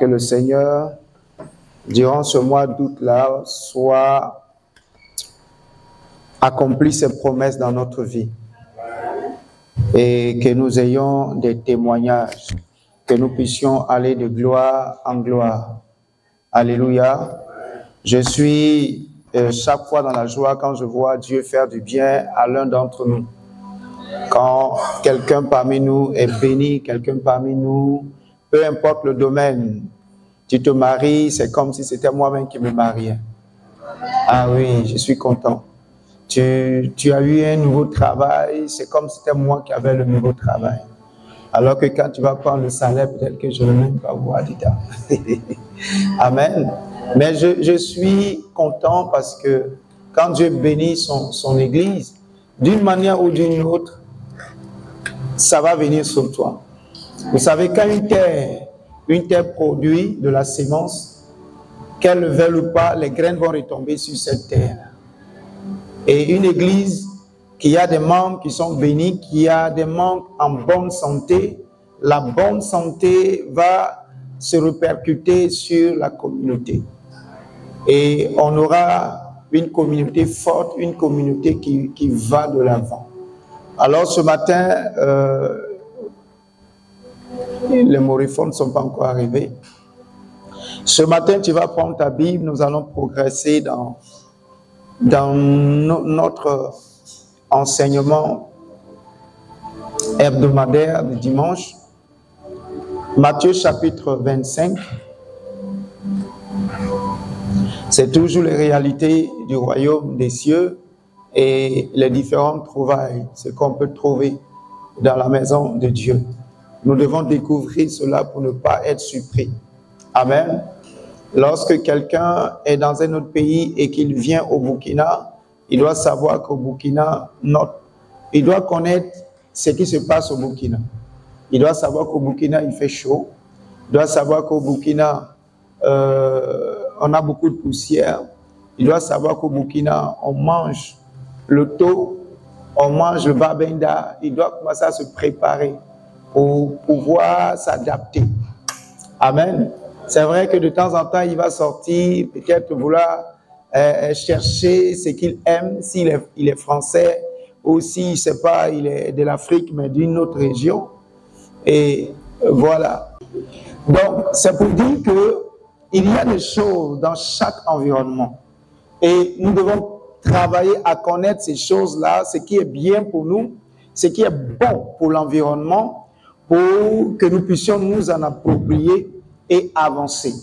que le Seigneur, durant ce mois d'août-là, soit accompli ses promesses dans notre vie. Et que nous ayons des témoignages, que nous puissions aller de gloire en gloire. Alléluia. Je suis chaque fois dans la joie quand je vois Dieu faire du bien à l'un d'entre nous. Quand quelqu'un parmi nous est béni, quelqu'un parmi nous, peu importe le domaine, tu te maries, c'est comme si c'était moi-même qui me mariais. Ah oui, je suis content. Tu as eu un nouveau travail, c'est comme si c'était moi qui avais le nouveau travail. Alors que quand tu vas prendre le salaire, peut-être que je ne vais même pas voir dedans. Amen. Mais je suis content parce que quand Dieu bénit son Église, d'une manière ou d'une autre, ça va venir sur toi. Vous savez, quand une terre produit de la sémence, qu'elle le veuille ou pas, les graines vont retomber sur cette terre. Et une église qui a des membres qui sont bénis, qui a des membres en bonne santé, la bonne santé va se répercuter sur la communauté. Et on aura une communauté forte, une communauté qui va de l'avant. Alors ce matin, les moriphones ne sont pas encore arrivés. Ce matin, tu vas prendre ta Bible, nous allons progresser dans notre enseignement hebdomadaire du dimanche. Matthieu chapitre 25. C'est toujours les réalités du royaume des cieux et les différentes trouvailles, ce qu'on peut trouver dans la maison de Dieu. Nous devons découvrir cela pour ne pas être surpris. Amen. Lorsque quelqu'un est dans un autre pays et qu'il vient au Burkina, il doit savoir qu'au Burkina, il doit connaître ce qui se passe au Burkina. Il doit savoir qu'au Burkina, il fait chaud. Il doit savoir qu'au Burkina, on a beaucoup de poussière. Il doit savoir qu'au Burkina, on mange le tau, on mange le babenda. Il doit commencer à se préparer pour pouvoir s'adapter. Amen. C'est vrai que de temps en temps, il va sortir, peut-être vouloir chercher ce qu'il aime, s'il est français, ou si, je ne sais pas, il est de l'Afrique, mais d'une autre région. Et voilà. Donc, c'est pour dire qu'il y a des choses dans chaque environnement. Et nous devons travailler à connaître ces choses-là, ce qui est bien pour nous, ce qui est bon pour l'environnement, pour que nous puissions nous en approprier et avancer.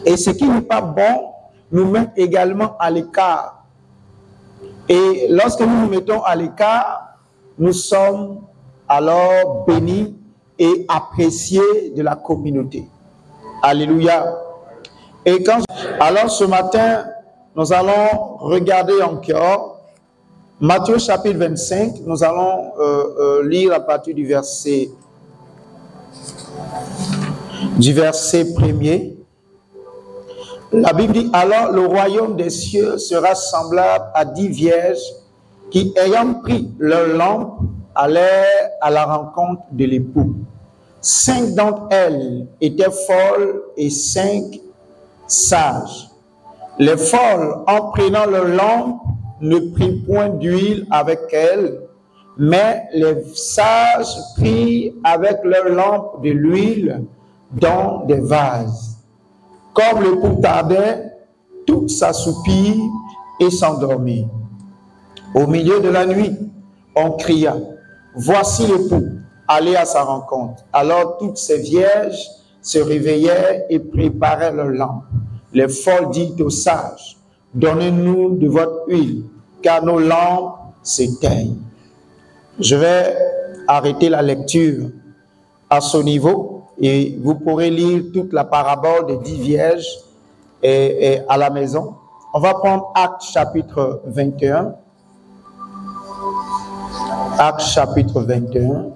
Et ce qui n'est pas bon nous met également à l'écart. Et lorsque nous nous mettons à l'écart, nous sommes alors bénis et appréciés de la communauté. Alléluia. Et alors ce matin, nous allons regarder encore Matthieu chapitre 25. Nous allons lire à partir du verset 1er. La Bible dit, alors le royaume des cieux sera semblable à 10 vierges qui, ayant pris leur lampe, allèrent à la rencontre de l'époux. 5 d'entre elles étaient folles et 5 sages. Les folles, en prenant leur lampe, ne prirent point d'huile avec elles, mais les sages prirent avec leur lampe de l'huile dans des vases. Comme l'époux tardait, toutes s'assoupirent et s'endormirent. Au milieu de la nuit, on cria, « Voici l'époux, allez à sa rencontre. » Alors toutes ces vierges se réveillèrent et préparaient leur lampe. Les folles dirent aux sages, « Donnez-nous de votre huile, car nos lampes s'éteignent. » Je vais arrêter la lecture à ce niveau et vous pourrez lire toute la parabole des 10 vierges et à la maison. On va prendre Actes chapitre 21. Actes chapitre 21.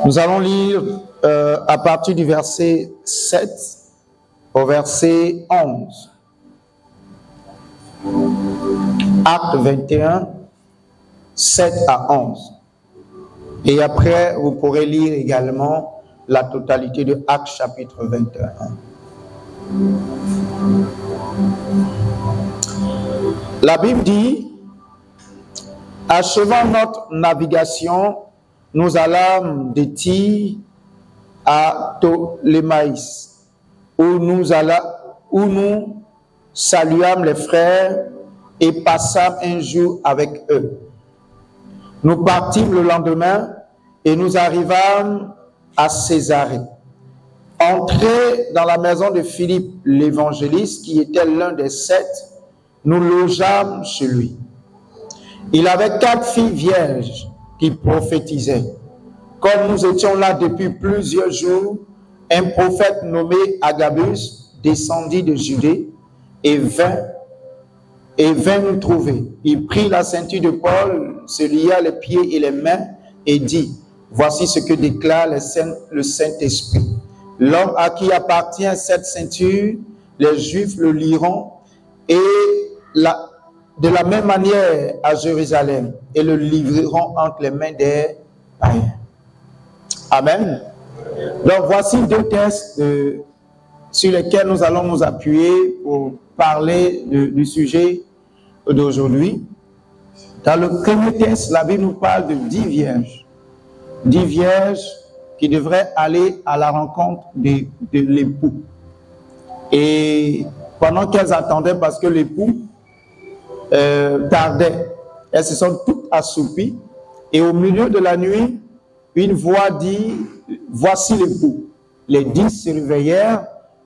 Nous allons lire à partir du verset 7 au verset 11. Acte 21, 7 à 11. Et après, vous pourrez lire également la totalité de Actes chapitre 21. La Bible dit, achevant notre navigation, nous allâmes de Tyr à Ptolémaïs, où nous saluâmes les frères et passâmes un jour avec eux. Nous partîmes le lendemain et nous arrivâmes à Césarée. Entrés dans la maison de Philippe l'évangéliste, qui était l'un des 7, nous logeâmes chez lui. Il avait 4 filles vierges qui prophétisaient. Comme nous étions là depuis plusieurs jours, un prophète nommé Agabus descendit de Judée et vint nous trouver. Il prit la ceinture de Paul, se lia les pieds et les mains et dit, voici ce que déclare le Saint-Esprit. L'homme à qui appartient cette ceinture, les Juifs le liront et de la même manière à Jérusalem et le livreront entre les mains des païens. Amen. Donc voici 2 textes sur lesquels nous allons nous appuyer pour parler du sujet d'aujourd'hui. Dans le premier texte, la Bible nous parle de 10 vierges. 10 vierges qui devraient aller à la rencontre de l'époux. Et pendant qu'elles attendaient, parce que l'époux tardait, elles se sont toutes assoupies. Et au milieu de la nuit, une voix dit, voici l'époux. Les 10 se réveillèrent.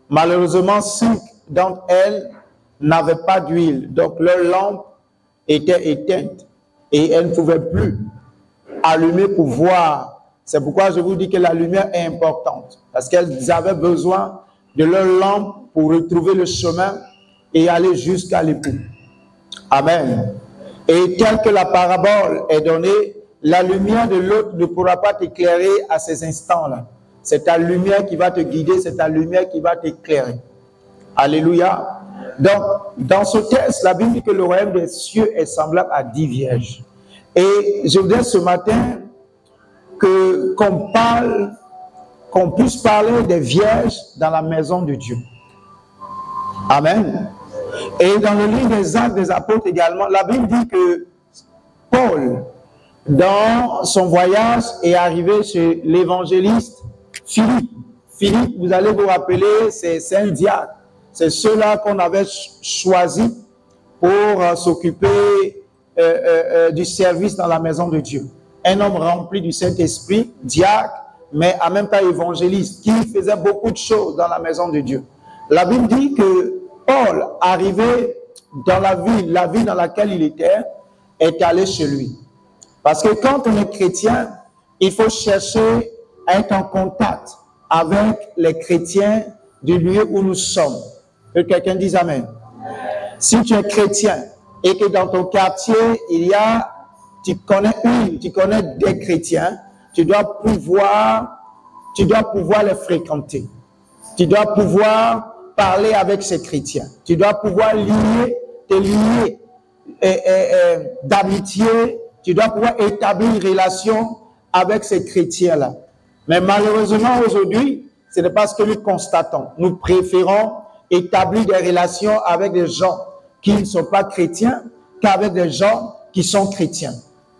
Malheureusement, 5 d'entre elles n'avaient pas d'huile. Donc leur lampe était éteinte et elles ne pouvaient plus allumer pour voir. C'est pourquoi je vous dis que la lumière est importante. Parce qu'elles avaient besoin de leur lampe pour retrouver le chemin et aller jusqu'à l'époux. Amen. Et tel que la parabole est donnée, la lumière de l'autre ne pourra pas t'éclairer à ces instants-là. C'est ta lumière qui va te guider, c'est ta lumière qui va t'éclairer. Alléluia. Donc, dans ce texte, la Bible dit que le royaume des cieux est semblable à 10 vierges. Et je voudrais ce matin qu'on puisse parler des vierges dans la maison de Dieu. Amen. Et dans le livre des Actes des Apôtres également, la Bible dit que Paul, dans son voyage, est arrivé chez l'évangéliste Philippe. Philippe, vous allez vous rappeler, c'est un diacre. C'est ceux-là qu'on avait choisi pour s'occuper du service dans la maison de Dieu. Un homme rempli du Saint-Esprit, diacre, mais en même temps évangéliste, qui faisait beaucoup de choses dans la maison de Dieu. La Bible dit que Paul, arrivé dans la ville dans laquelle il était, est allé chez lui. Parce que quand on est chrétien, il faut chercher à être en contact avec les chrétiens du lieu où nous sommes. Que quelqu'un dise Amen. Si tu es chrétien et que dans ton quartier, tu connais des chrétiens, tu dois pouvoir les fréquenter. Tu dois pouvoir parler avec ces chrétiens. Tu dois pouvoir te lier d'amitié. Tu dois pouvoir établir une relation avec ces chrétiens-là. Mais malheureusement, aujourd'hui, ce n'est pas ce que nous constatons. Nous préférons établir des relations avec des gens qui ne sont pas chrétiens qu'avec des gens qui sont chrétiens.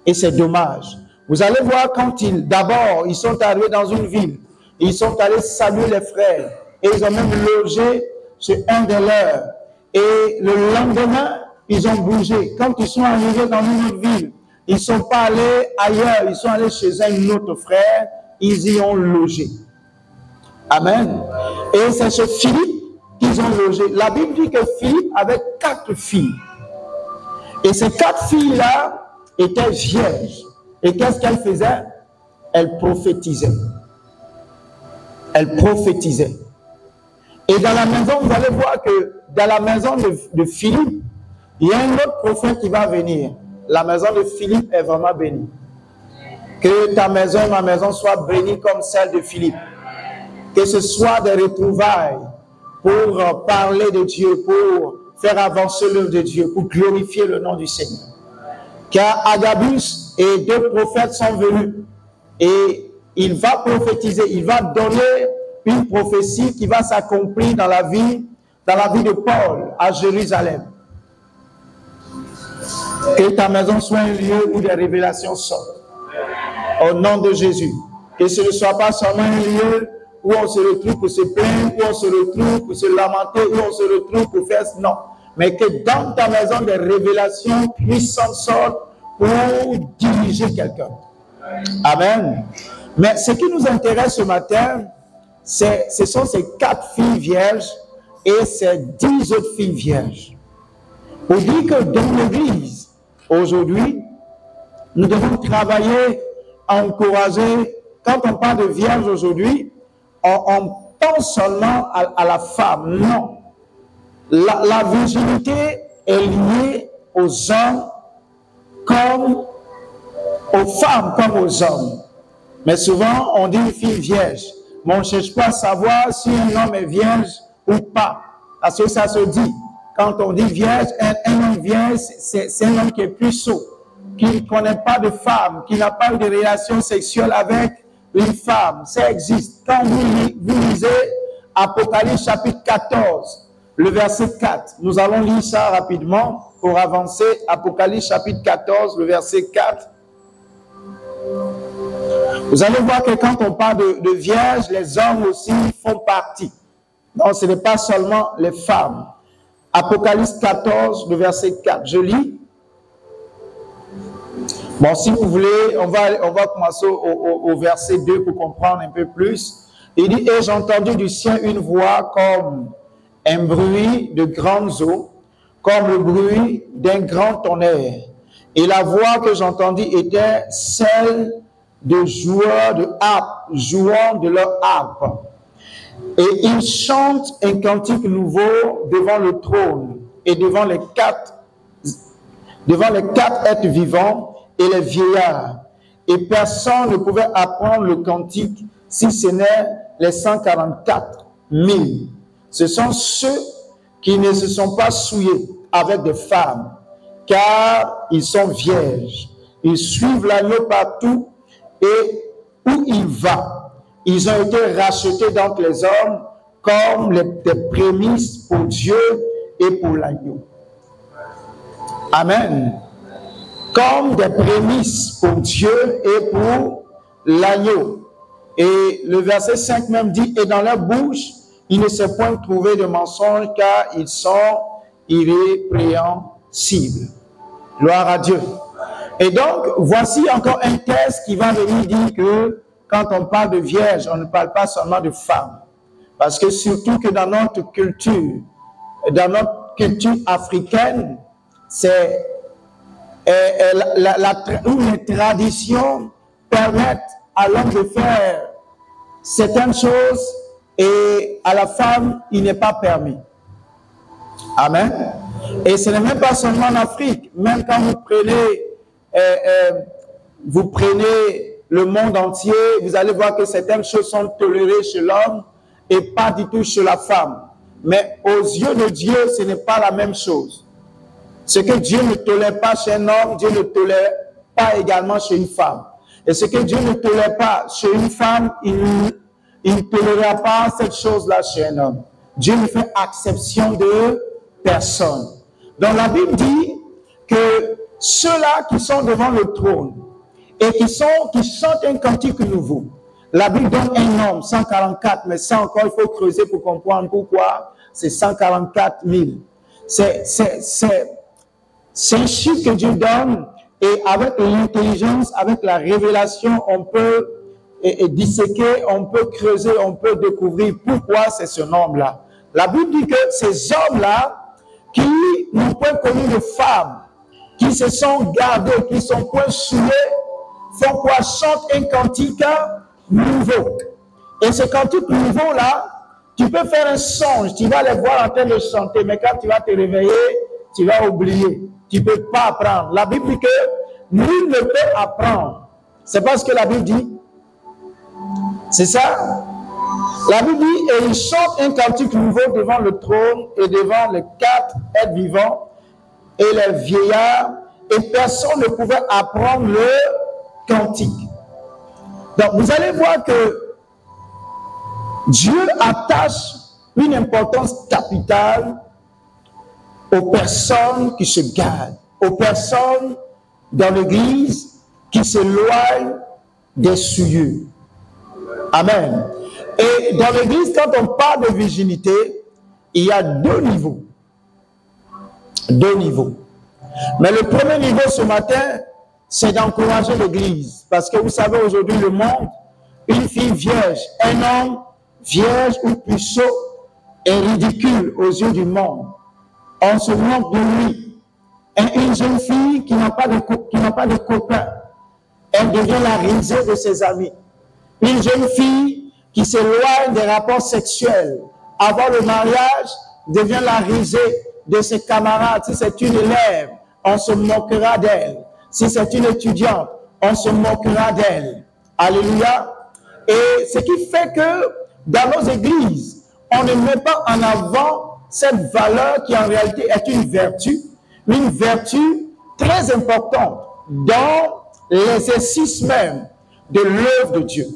Et c'est dommage. Vous allez voir quand d'abord, ils sont arrivés dans une ville. Ils sont allés saluer les frères. Et ils ont même logé chez un de leurs. Et le lendemain, ils ont bougé. Quand ils sont arrivés dans une autre ville, ils ne sont pas allés ailleurs. Ils sont allés chez un autre frère. Ils y ont logé. Amen. Et c'est chez Philippe qu'ils ont logé. La Bible dit que Philippe avait 4 filles. Et ces 4 filles-là étaient vierges. Et qu'est-ce qu'elles faisaient? Elles prophétisaient. Elles prophétisaient. Et dans la maison, vous allez voir que dans la maison de Philippe, il y a un autre prophète qui va venir. La maison de Philippe est vraiment bénie. Que ta maison et ma maison soient bénies comme celle de Philippe. Que ce soit des retrouvailles pour parler de Dieu, pour faire avancer l'œuvre de Dieu, pour glorifier le nom du Seigneur. Car Agabus et 2 prophètes sont venus. Et il va prophétiser, il va donner une prophétie qui va s'accomplir dans la vie de Paul à Jérusalem. Que ta maison soit un lieu où des révélations sortent. Au nom de Jésus. Que ce ne soit pas seulement un lieu où on se retrouve pour se plaindre, où on se retrouve pour se lamenter, où on se retrouve pour faire... Non. Mais que dans ta maison, des révélations puissantes sortent pour diriger quelqu'un. Amen. Mais ce qui nous intéresse ce matin, ce sont ces 4 filles vierges et ces 10 autres filles vierges. Pour dire que dans l'Église, aujourd'hui, nous devons travailler, encourager. Quand on parle de vierge aujourd'hui, on pense seulement à la femme. Non. La virginité est liée aux hommes comme aux femmes comme aux hommes. Mais souvent, on dit une fille vierge. Mais on ne cherche pas à savoir si un homme est vierge ou pas. Parce que ça se dit. Quand on dit vierge, un homme vierge, c'est un homme qui est plus sot, qui ne connaît pas de femme, qui n'a pas eu de relation sexuelle avec une femme. Ça existe. Quand vous lisez Apocalypse chapitre 14, le verset 4, nous allons lire ça rapidement pour avancer. Apocalypse chapitre 14, le verset 4. Vous allez voir que quand on parle de vierge, les hommes aussi font partie. Donc, ce n'est pas seulement les femmes. Apocalypse 14, le verset 4. Je lis. Bon, si vous voulez, on va commencer au verset 2 pour comprendre un peu plus. Il dit, et j'ai entendu du ciel une voix comme un bruit de grandes eaux, comme le bruit d'un grand tonnerre. Et la voix que j'entendis était celle de joueurs de harpe, jouant de leur harpe. Et ils chantent un cantique nouveau devant le trône et devant les quatre êtres vivants et les vieillards. Et personne ne pouvait apprendre le cantique si ce n'est les 144 000. Ce sont ceux qui ne se sont pas souillés avec des femmes, car ils sont vierges. Ils suivent l'agneau partout et où il va. Ils ont été rachetés d'entre les hommes comme des prémices pour Dieu et pour l'agneau. Amen. Comme des prémices pour Dieu et pour l'agneau. Et le verset 5 même dit, et dans leur bouche, il ne s'est point trouvé de mensonge, car ils sont irrépréhensibles. Gloire à Dieu. Et donc, voici encore un texte qui va venir dire que quand on parle de vierge, on ne parle pas seulement de femmes. Parce que surtout que dans notre culture africaine, c'est où les traditions permettent à l'homme de faire certaines choses et à la femme, il n'est pas permis. Amen. Et ce n'est même pas seulement en Afrique. Même quand vous prenez le monde entier, vous allez voir que certaines choses sont tolérées chez l'homme et pas du tout chez la femme. Mais aux yeux de Dieu, ce n'est pas la même chose. Ce que Dieu ne tolère pas chez un homme, Dieu ne tolère pas également chez une femme. Et ce que Dieu ne tolère pas chez une femme, il ne tolérera pas cette chose-là chez un homme. Dieu ne fait exception de personne. Donc la Bible dit que ceux-là qui sont devant le trône et qui chantent un cantique nouveau, la Bible donne un nombre, 144, mais ça encore, il faut creuser pour comprendre pourquoi c'est 144 000. C'est un chiffre que Dieu donne et avec l'intelligence, avec la révélation, on peut disséquer, on peut creuser, on peut découvrir pourquoi c'est ce nombre-là. La Bible dit que ces hommes-là, qui n'ont pas connu de femmes, qui se sont gardés, qui sont point souillés, font quoi? Chantent un cantique nouveau. Et ce cantique nouveau-là, tu peux faire un songe, tu vas les voir en train de chanter, mais quand tu vas te réveiller, tu vas oublier. Tu ne peux pas apprendre. La Bible dit que nul ne peut apprendre. C'est pas ce que la Bible dit. C'est ça. La Bible dit, et ils chantent un cantique nouveau devant le trône et devant les quatre êtres vivants et les vieillards, et personne ne pouvait apprendre le cantique. Donc, vous allez voir que Dieu attache une importance capitale aux personnes qui se gardent, aux personnes dans l'Église qui s'éloignent des souillures. Amen. Et dans l'Église, quand on parle de virginité, il y a deux niveaux. Deux niveaux. Mais le premier niveau ce matin, c'est d'encourager l'Église. Parce que vous savez, aujourd'hui, le monde, une fille vierge, un homme vierge ou puceau est ridicule aux yeux du monde. On se moque de lui. Et une jeune fille qui n'a pas de copain, elle devient la risée de ses amis. Une jeune fille qui s'éloigne des rapports sexuels avant le mariage devient la risée de ses camarades. Si c'est une élève, on se moquera d'elle. Si c'est une étudiante, on se moquera d'elle. Alléluia. Et ce qui fait que dans nos églises, on ne met pas en avant cette valeur qui en réalité est une vertu très importante dans l'exercice même de l'œuvre de Dieu.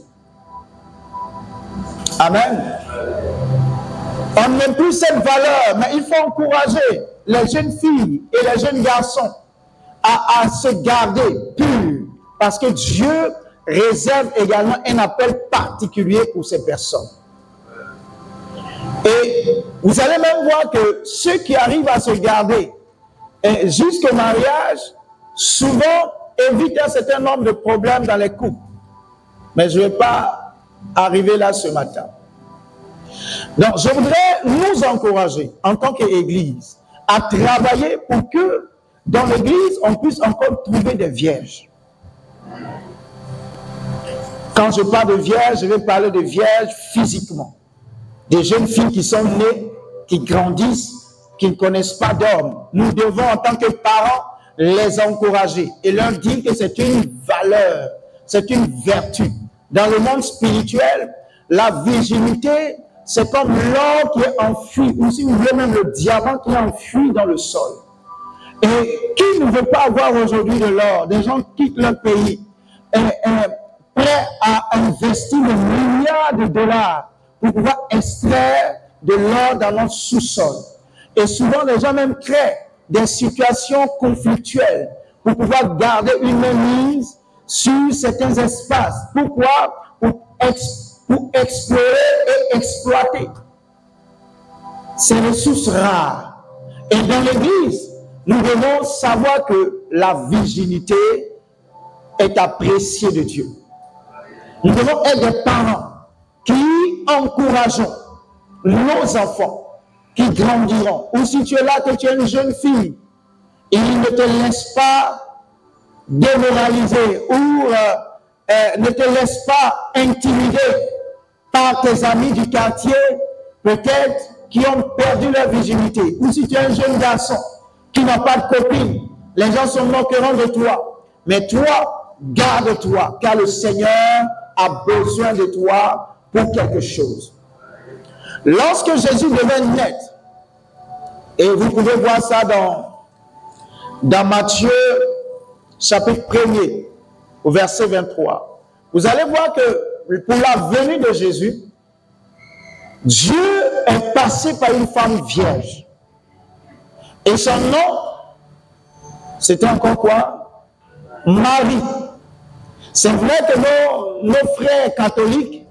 Amen. On n'aime plus cette valeur, mais il faut encourager les jeunes filles et les jeunes garçons à se garder purs, parce que Dieu réserve également un appel particulier pour ces personnes. Et vous allez même voir que ceux qui arrivent à se garder jusqu'au mariage, souvent évitent un certain nombre de problèmes dans les couples. Mais je ne vais pas arriver là ce matin. Donc, je voudrais nous encourager en tant qu'Église à travailler pour que dans l'Église, on puisse encore trouver des vierges. Quand je parle de vierges, je vais parler de vierges physiquement. Des jeunes filles qui sont nées, qui grandissent, qui ne connaissent pas d'hommes. Nous devons, en tant que parents, les encourager et leur dire que c'est une valeur, c'est une vertu. Dans le monde spirituel, la virginité, c'est comme l'or qui est enfoui, ou si vous voulez même le diamant qui est enfoui dans le sol. Et qui ne veut pas avoir aujourd'hui de l'or? Des gens quittent leur pays, prêts à investir des milliards de dollars pour pouvoir extraire de l'or dans notre sous-sol. Et souvent, les gens même créent des situations conflictuelles pour pouvoir garder une mainmise sur certains espaces. Pourquoi? Pour explorer et exploiter ces ressources rares. Et dans l'Église, nous devons savoir que la virginité est appréciée de Dieu. Nous devons être des parents qui encourageons nos enfants qui grandiront. Ou si tu es là, que tu es une jeune fille, il ne te laisse pas démoraliser ou ne te laisse pas intimider par tes amis du quartier, peut-être qui ont perdu leur virginité. Ou si tu es un jeune garçon qui n'a pas de copine, les gens se moqueront de toi. Mais toi, garde-toi, car le Seigneur a besoin de toi pour quelque chose. Lorsque Jésus devait naître, et vous pouvez voir ça dans Matthieu, chapitre 1er, au verset 23, vous allez voir que pour la venue de Jésus, Dieu est passé par une femme vierge. Et son nom, c'était encore quoi? Marie. C'est vrai que nos frères catholiques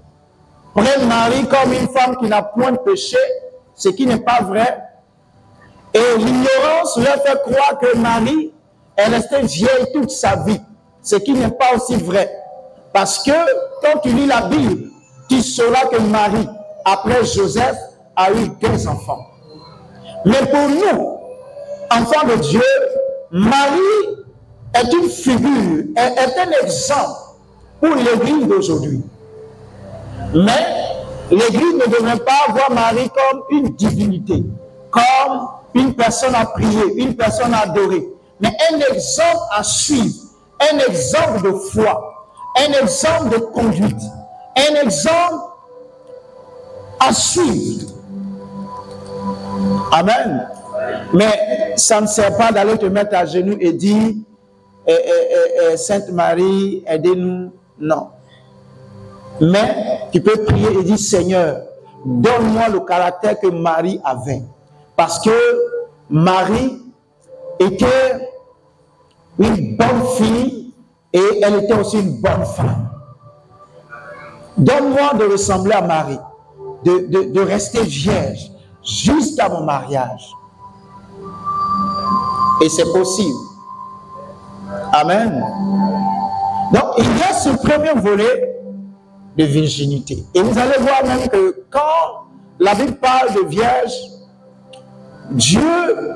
prennent Marie comme une femme qui n'a point de péché, ce qui n'est pas vrai. Et l'ignorance leur fait croire que Marie est restée vieille toute sa vie, ce qui n'est pas aussi vrai. Parce que quand tu lis la Bible, tu sauras que Marie, après Joseph, a eu 2 enfants. Mais pour nous, enfants de Dieu, Marie est une figure, est un exemple pour l'Église d'aujourd'hui. Mais l'Église ne devrait pas voir Marie comme une divinité, comme une personne à prier, une personne à adorer, mais un exemple à suivre, un exemple de foi, un exemple de conduite, un exemple à suivre. Amen. Mais ça ne sert pas d'aller te mettre à genoux et dire Sainte Marie, aidez-nous. Non. Mais tu peux prier et dire, Seigneur, donne-moi le caractère que Marie avait. Parce que Marie était une bonne fille et elle était aussi une bonne femme. Donne-moi de ressembler à Marie, de rester vierge jusqu'à mon mariage. Et c'est possible. Amen. Donc, il y a ce premier volet de virginité. Et vous allez voir même que quand la Bible parle de vierge, Dieu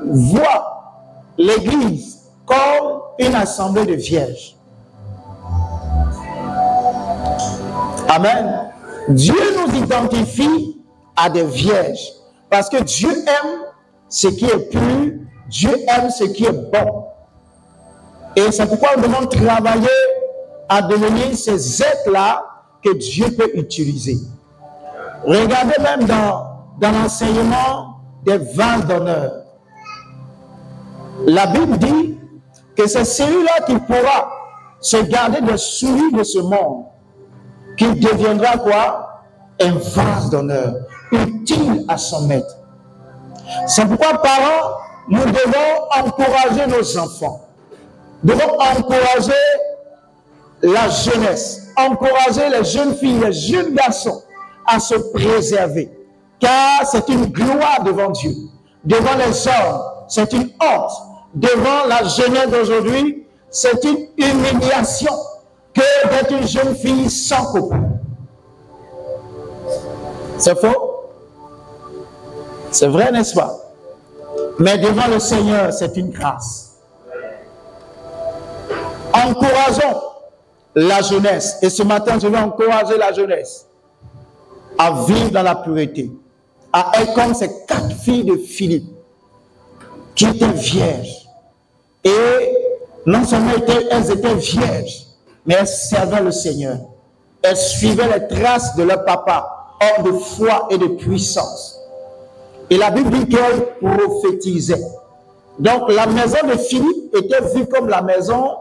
voit l'Église comme une assemblée de vierges. Amen. Dieu nous identifie à des vierges parce que Dieu aime ce qui est pur, Dieu aime ce qui est bon. Et c'est pourquoi nous devons travailler à devenir ces êtres-là que Dieu peut utiliser. Regardez même dans l'enseignement des vases d'honneur. La Bible dit que c'est celui-là qui pourra se garder des souilles de ce monde, qui deviendra quoi? Un vase d'honneur, utile à son maître. C'est pourquoi, parents, nous devons encourager nos enfants. Nous devons encourager la jeunesse, encourager les jeunes filles, les jeunes garçons à se préserver. Car c'est une gloire devant Dieu. Devant les hommes, c'est une honte. Devant la jeunesse d'aujourd'hui, c'est une humiliation que d'être une jeune fille sans copain. C'est faux? C'est vrai, n'est-ce pas? Mais devant le Seigneur, c'est une grâce. Encourageons la jeunesse. Et ce matin, je vais encourager la jeunesse à vivre dans la pureté, à être comme ces 4 filles de Philippe qui étaient vierges. Et non seulement elles étaient vierges, mais elles servaient le Seigneur. Elles suivaient les traces de leur papa, homme de foi et de puissance. Et la Bible dit qu'elles prophétisaient. Donc la maison de Philippe était vue comme la maison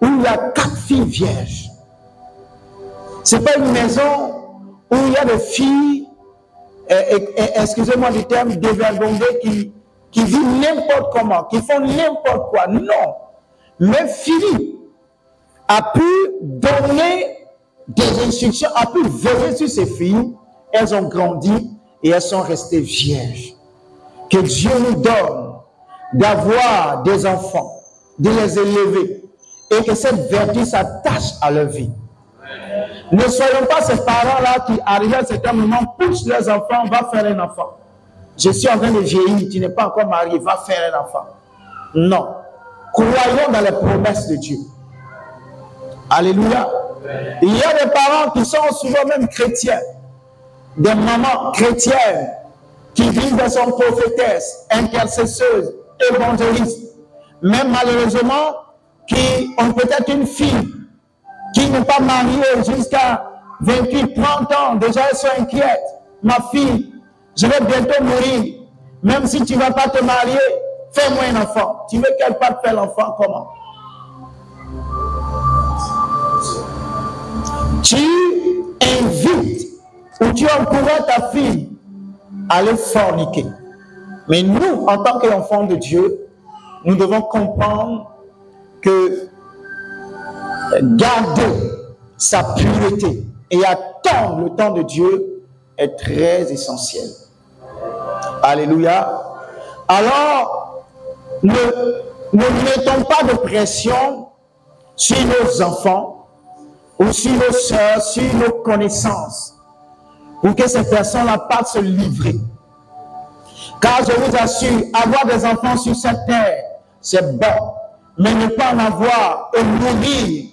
où il y a 4 filles vierges. Ce n'est pas une maison où il y a des filles, excusez-moi du terme, dévergondées qui vivent n'importe comment, qui font n'importe quoi. Non. Mais Philippe a pu donner des instructions, a pu veiller sur ces filles. Elles ont grandi et elles sont restées vierges. Que Dieu nous donne d'avoir des enfants, de les élever et que cette vertu s'attache à leur vie. Ne soyons pas ces parents-là qui, arrivent à un certain moment, poussent leurs enfants, va faire un enfant. Je suis en train de vieillir, tu n'es pas encore marié, va faire un enfant. Non. Croyons dans les promesses de Dieu. Alléluia. Il y a des parents qui sont souvent même chrétiens, des mamans chrétiennes qui vivent de son prophétesse, intercesseuses, évangélistes, même malheureusement qui ont peut-être une fille qui n'est pas mariée jusqu'à 28, 30 ans. Déjà, elles sont inquiètes. Ma fille, je vais bientôt mourir. Même si tu ne vas pas te marier, fais-moi un enfant. Tu veux qu'elle parte faire l'enfant comment? Tu invites ou tu encourages ta fille à aller forniquer. Mais nous, en tant qu'enfants de Dieu, nous devons comprendre que garder sa pureté et attendre le temps de Dieu est très essentiel. Alléluia. Alors, ne mettons pas de pression sur nos enfants ou sur nos soeurs, sur nos connaissances, pour que ces personnes-là partent se livrer. Car je vous assure, avoir des enfants sur cette terre, c'est bon, mais ne pas en avoir et mourir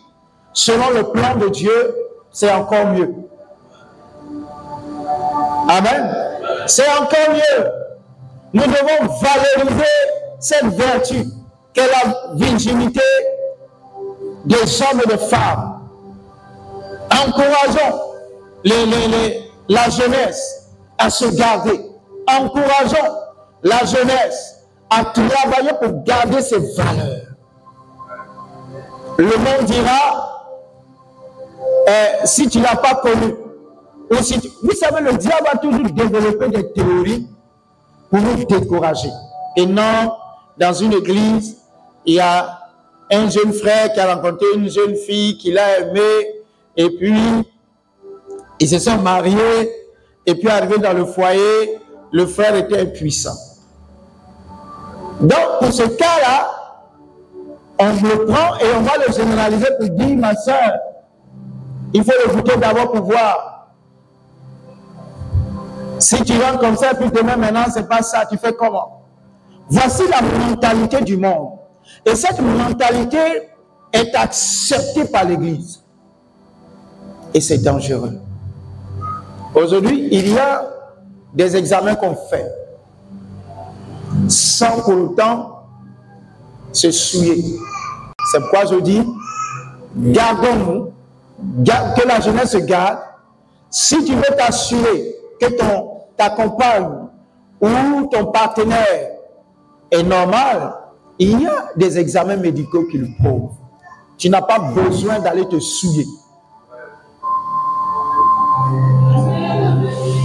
selon le plan de Dieu, c'est encore mieux. Amen. C'est encore mieux. Nous devons valoriser cette vertu qu'est la virginité des hommes et des femmes. Encourageons la jeunesse à se garder. Encourageons la jeunesse à travailler pour garder ses valeurs. le monde dira, si tu ne l'as pas connu, ou si vous savez, le diable a toujours développé des théories pour nous décourager. Et non, dans une église, il y a un jeune frère qui a rencontré une jeune fille qu'il a aimée, et puis ils se sont mariés, et puis arrivé dans le foyer, le frère était impuissant. Donc, pour ce cas-là, on le prend et on va le généraliser pour dire, ma soeur, il faut l'écouter d'abord pour voir. Si tu rentres comme ça, puis demain, maintenant, c'est pas ça, tu fais comment? Voici la mentalité du monde. Et cette mentalité est acceptée par l'Église. Et c'est dangereux. Aujourd'hui, il y a des examens qu'on fait sans pour autant se souiller. C'est pourquoi je dis, gardons-nous, que la jeunesse se garde. Si tu veux t'assurer que ta compagne ou ton partenaire est normal, il y a des examens médicaux qui le prouvent. Tu n'as pas besoin d'aller te souiller.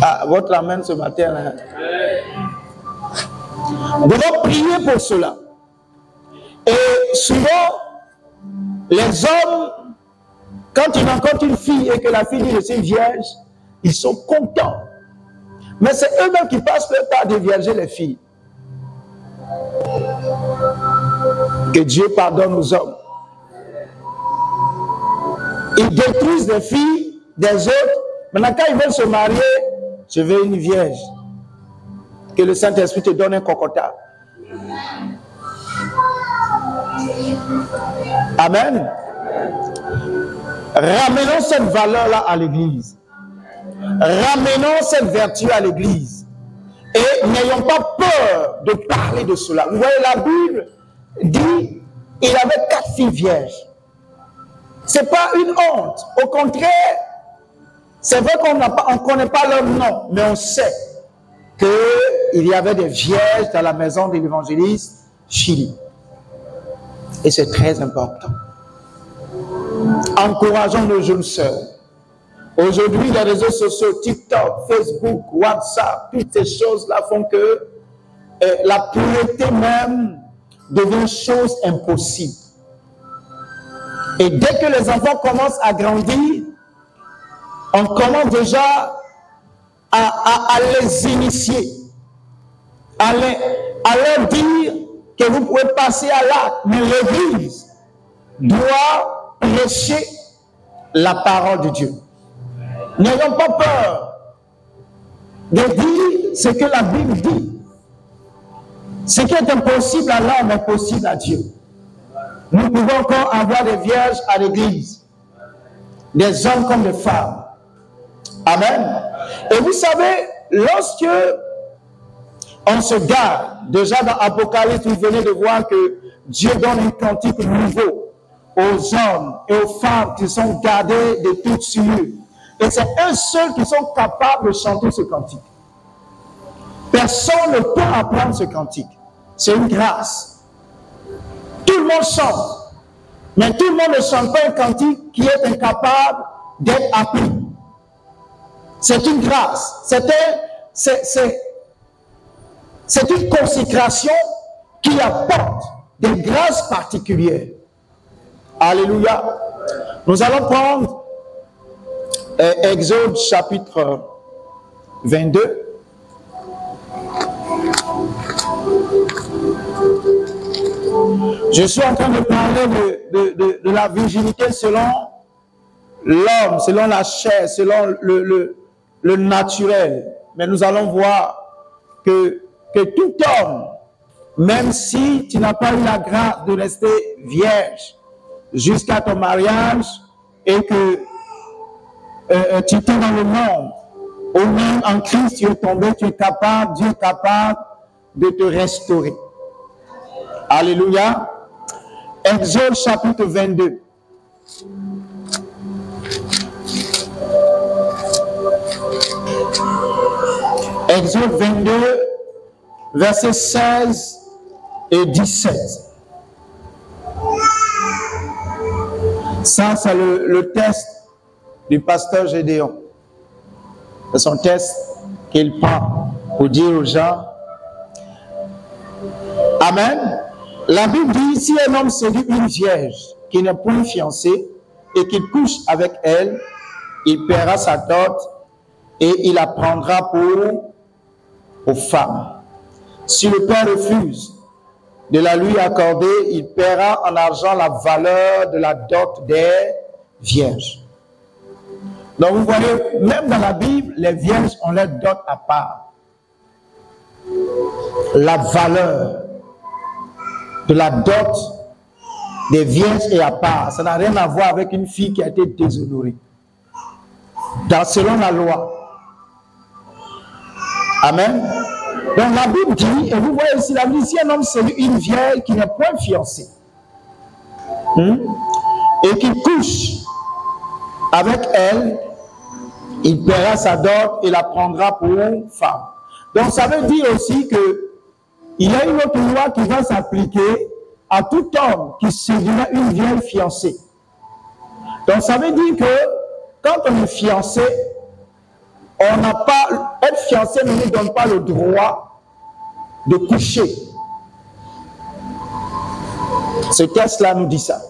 Ah, votre amen ce matin. Là. Nous devons prier pour cela. Et souvent, les hommes, quand ils rencontrent une fille et que la fille dit je suis vierge, ils sont contents. Mais c'est eux-mêmes qui passent leur temps à dévierger les filles. Que Dieu pardonne aux hommes. Ils détruisent les filles des autres. Maintenant, quand ils veulent se marier, je veux une vierge. Que le Saint-Esprit te donne un cocotat. Amen. Ramenons cette valeur-là à l'Église. Ramenons cette vertu à l'Église. Et n'ayons pas peur de parler de cela. Vous voyez, la Bible dit il avait 4 filles vierges. Ce n'est pas une honte. Au contraire, c'est vrai qu'on ne connaît pas leur nom, mais on sait qu'il y avait des vierges dans la maison de l'évangéliste Chili. Et c'est très important. Encourageons nos jeunes sœurs. Aujourd'hui, les réseaux sociaux, TikTok, Facebook, WhatsApp, toutes ces choses-là font que la pureté même devient chose impossible. Et dès que les enfants commencent à grandir, on commence déjà à les initier, à leur dire que vous pouvez passer à l'acte. Mais l'Église doit prêcher la parole de Dieu. N'ayons pas peur de dire ce que la Bible dit. Ce qui est impossible à l'homme est possible à Dieu. Nous pouvons encore avoir des vierges à l'Église, des hommes comme des femmes. Amen. Et vous savez, lorsque on se garde, déjà dans Apocalypse, vous venez de voir que Dieu donne un cantique nouveau aux hommes et aux femmes qui sont gardés de toutes souillures. Et c'est eux seuls qui sont capables de chanter ce cantique. Personne ne peut apprendre ce cantique. C'est une grâce. Tout le monde chante. Mais tout le monde ne chante pas un cantique qui est incapable d'être appris. C'est une grâce. C'est une consécration qui apporte des grâces particulières. Alléluia. Nous allons prendre Exode chapitre 22. Je suis en train de parler de la virginité selon l'homme, selon la chair, selon le naturel. Mais nous allons voir que tout homme, même si tu n'as pas eu la grâce de rester vierge jusqu'à ton mariage et que tu étais dans le monde, ou même en Christ tu es tombé, tu es capable, Dieu est capable de te restaurer. Alléluia. Exode chapitre 22. Exode 22, versets 16 et 17. Ça, c'est le test du pasteur Gédéon. C'est son test qu'il prend pour dire aux gens. Amen. La Bible dit, si un homme séduit une vierge qui n'est point fiancée et qu'il couche avec elle, il paiera sa dot et il la prendra pour femme. Si le père refuse de la lui accorder, il paiera en argent la valeur de la dot des vierges. Donc vous voyez, même dans la Bible, les vierges ont leur dot à part. La valeur de la dot des vierges est à part. Ça n'a rien à voir avec une fille qui a été déshonorée. Selon la loi. Amen. Donc la Bible dit, et vous voyez ici, la Bible dit, si un homme séduit une vierge qui n'est point fiancée, et qui couche avec elle, il paiera sa dot et la prendra pour une femme. Donc ça veut dire aussi que il y a une autre loi qui va s'appliquer à tout homme qui séduira une vierge fiancée. Donc ça veut dire que quand on est fiancé, on n'a pas, être fiancé ne nous donne pas le droit de coucher. Ce texte-là nous dit ça.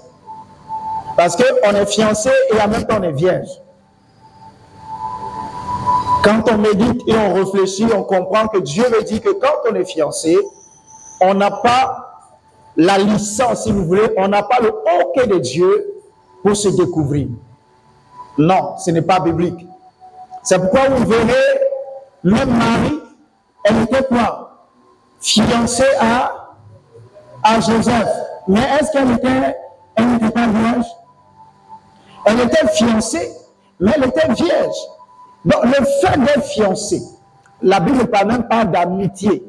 Parce qu'on est fiancé et en même temps on est vierge. Quand on médite et on réfléchit, on comprend que Dieu veut dire que quand on est fiancé, on n'a pas la licence, si vous voulez, on n'a pas le OK de Dieu pour se découvrir. Non, ce n'est pas biblique. C'est pourquoi vous verrez, même Marie, elle était quoi? Fiancée à Joseph. Mais est-ce qu'elle n'était pas vierge? Elle était fiancée, mais elle était vierge. Donc, le fait d'être fiancé, la Bible ne parle même pas d'amitié.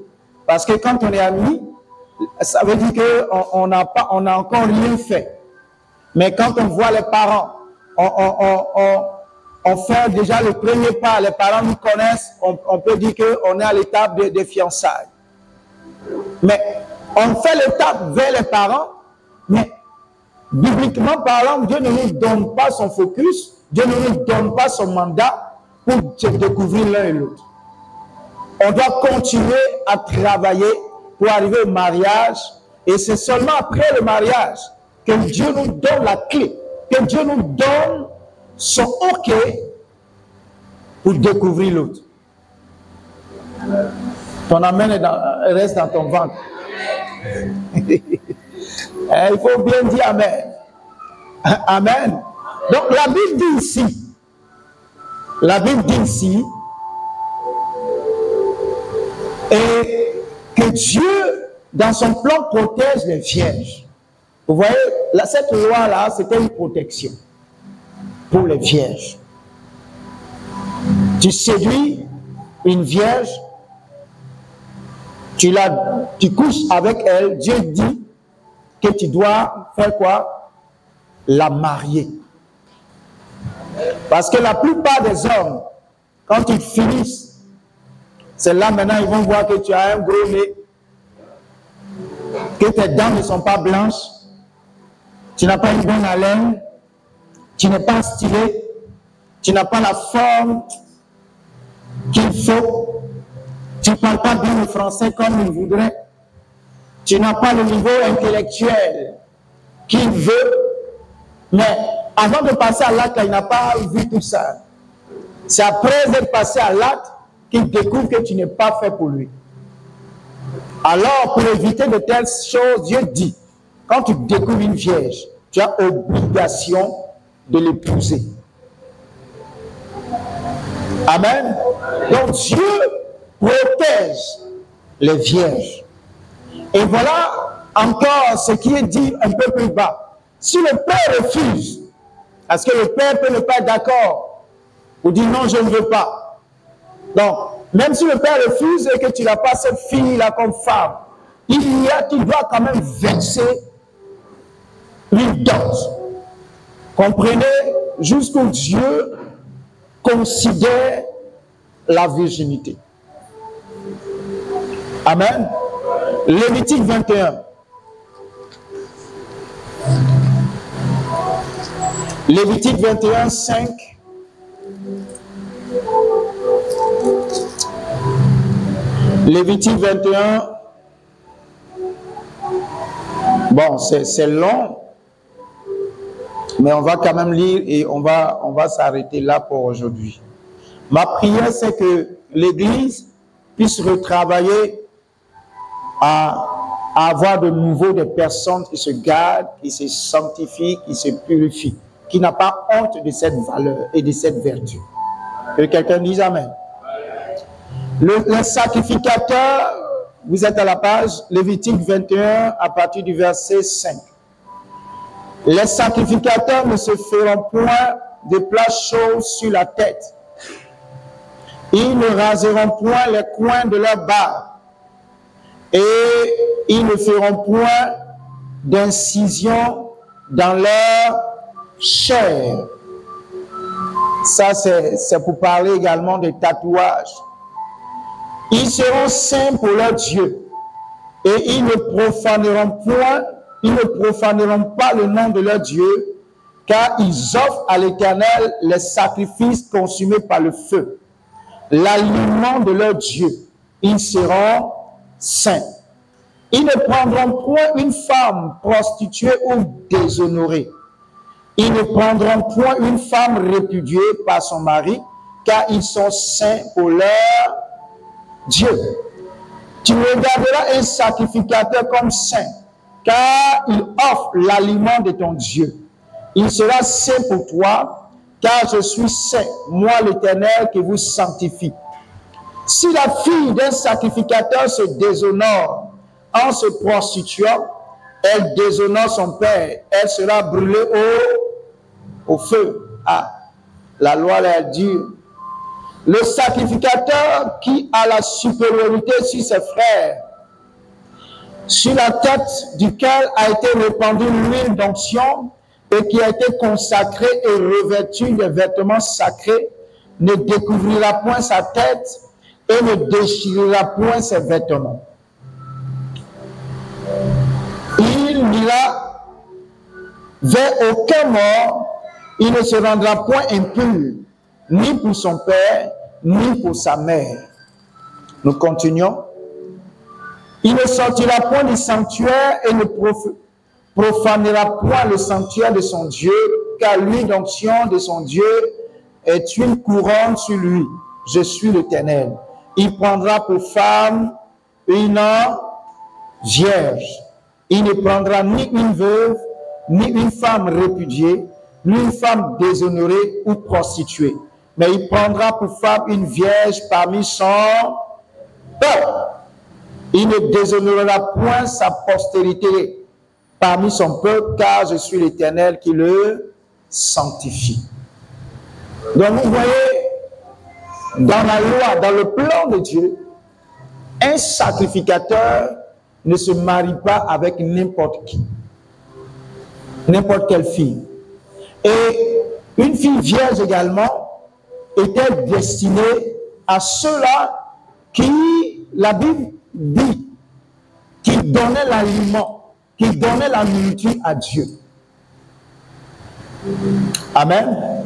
Parce que quand on est amis, ça veut dire qu'on n'a encore rien fait. Mais quand on voit les parents, on fait déjà le premier pas, les parents nous connaissent, on peut dire qu'on est à l'étape de fiançailles. Mais on fait l'étape vers les parents, mais bibliquement parlant, Dieu ne nous donne pas son focus, Dieu ne nous donne pas son mandat pour se découvrir l'un et l'autre. On doit continuer à travailler pour arriver au mariage, et c'est seulement après le mariage que Dieu nous donne la clé, que Dieu nous donne son OK pour découvrir l'autre. Ton amen reste dans ton ventre. Il faut bien dire amen. Amen. Donc la Bible dit ici, et que Dieu, dans son plan, protège les vierges. Vous voyez, cette loi-là, c'était une protection pour les vierges. Tu séduis une vierge, tu couches avec elle, Dieu dit que tu dois faire quoi? La marier. Parce que la plupart des hommes, quand ils finissent, c'est là maintenant ils vont voir que tu as un gros nez, que tes dents ne sont pas blanches, tu n'as pas une bonne haleine, tu n'es pas stylé, tu n'as pas la forme qu'il faut, tu ne parles pas bien le français comme il voudrait, tu n'as pas le niveau intellectuel qu'il veut, mais avant de passer à l'acte, il n'a pas vu tout ça. C'est après être passé à l'acte qu'il découvre que tu n'es pas fait pour lui. Alors, pour éviter de telles choses, Dieu dit, quand tu découvres une vierge, tu as obligation de l'épouser. Amen. Donc, Dieu protège les vierges. Et voilà encore ce qui est dit un peu plus bas. Si le père refuse, est-ce que le père peut ne pas être d'accord ou dire non, je ne veux pas? Donc, même si le père refuse et que tu n'as pas cette fille-là comme femme, tu dois quand même verser une dot. Comprenez, jusqu'où Dieu considère la virginité. Amen. Lévitique 21. Lévitique 21, 5. Lévitique 21. Bon, c'est long, mais on va quand même lire et on va s'arrêter là pour aujourd'hui. Ma prière, c'est que l'Église puisse retravailler à avoir de nouveau des personnes qui se gardent, qui se sanctifient, qui se purifient, qui n'ont pas honte de cette valeur et de cette vertu. Que quelqu'un dise Amen. Le sacrificateur, vous êtes à la page Lévitique 21 à partir du verset 5. Les sacrificateurs ne se feront point de plats chauds sur la tête. Ils ne raseront point les coins de leur barbe. Et ils ne feront point d'incision dans leur chair. Ça, c'est pour parler également des tatouages. Ils seront saints pour leur Dieu. Et ils ne profaneront pas le nom de leur Dieu, car ils offrent à l'Éternel les sacrifices consumés par le feu, l'aliment de leur Dieu. Ils seront saints. Ils ne prendront point une femme prostituée ou déshonorée. Ils ne prendront point une femme répudiée par son mari, car ils sont saints pour leur Dieu. Tu regarderas un sacrificateur comme saint, car il offre l'aliment de ton Dieu. Il sera saint pour toi, car je suis saint, moi l'Éternel qui vous sanctifie. Si la fille d'un sacrificateur se déshonore en se prostituant, elle déshonore son père, elle sera brûlée au feu. Ah, la loi l'a dit. Le sacrificateur qui a la supériorité sur ses frères, sur la tête duquel a été répandue l'huile d'onction et qui a été consacré et revêtu de vêtements sacrés, ne découvrira point sa tête et ne déchirera point ses vêtements. Il n'ira vers aucun mort, il ne se rendra point impur, ni pour son père, ni pour sa mère. Nous continuons. Il ne sortira point du sanctuaire et ne profanera point le sanctuaire de son Dieu, car l'huile d'onction de son Dieu est une couronne sur lui. Je suis l'Éternel. Il prendra pour femme une vierge. Il ne prendra ni une veuve, ni une femme répudiée, ni une femme déshonorée ou prostituée. Mais il prendra pour femme une vierge parmi son peuple. Il ne déshonorera point sa postérité parmi son peuple, car je suis l'Éternel qui le sanctifie. Donc vous voyez, dans la loi, dans le plan de Dieu, un sacrificateur ne se marie pas avec n'importe qui, n'importe quelle fille. Et une fille vierge également était destinée à ceux-là qui, la Bible dit, qui donnaient l'aliment, qui donnaient la nourriture à Dieu. Amen.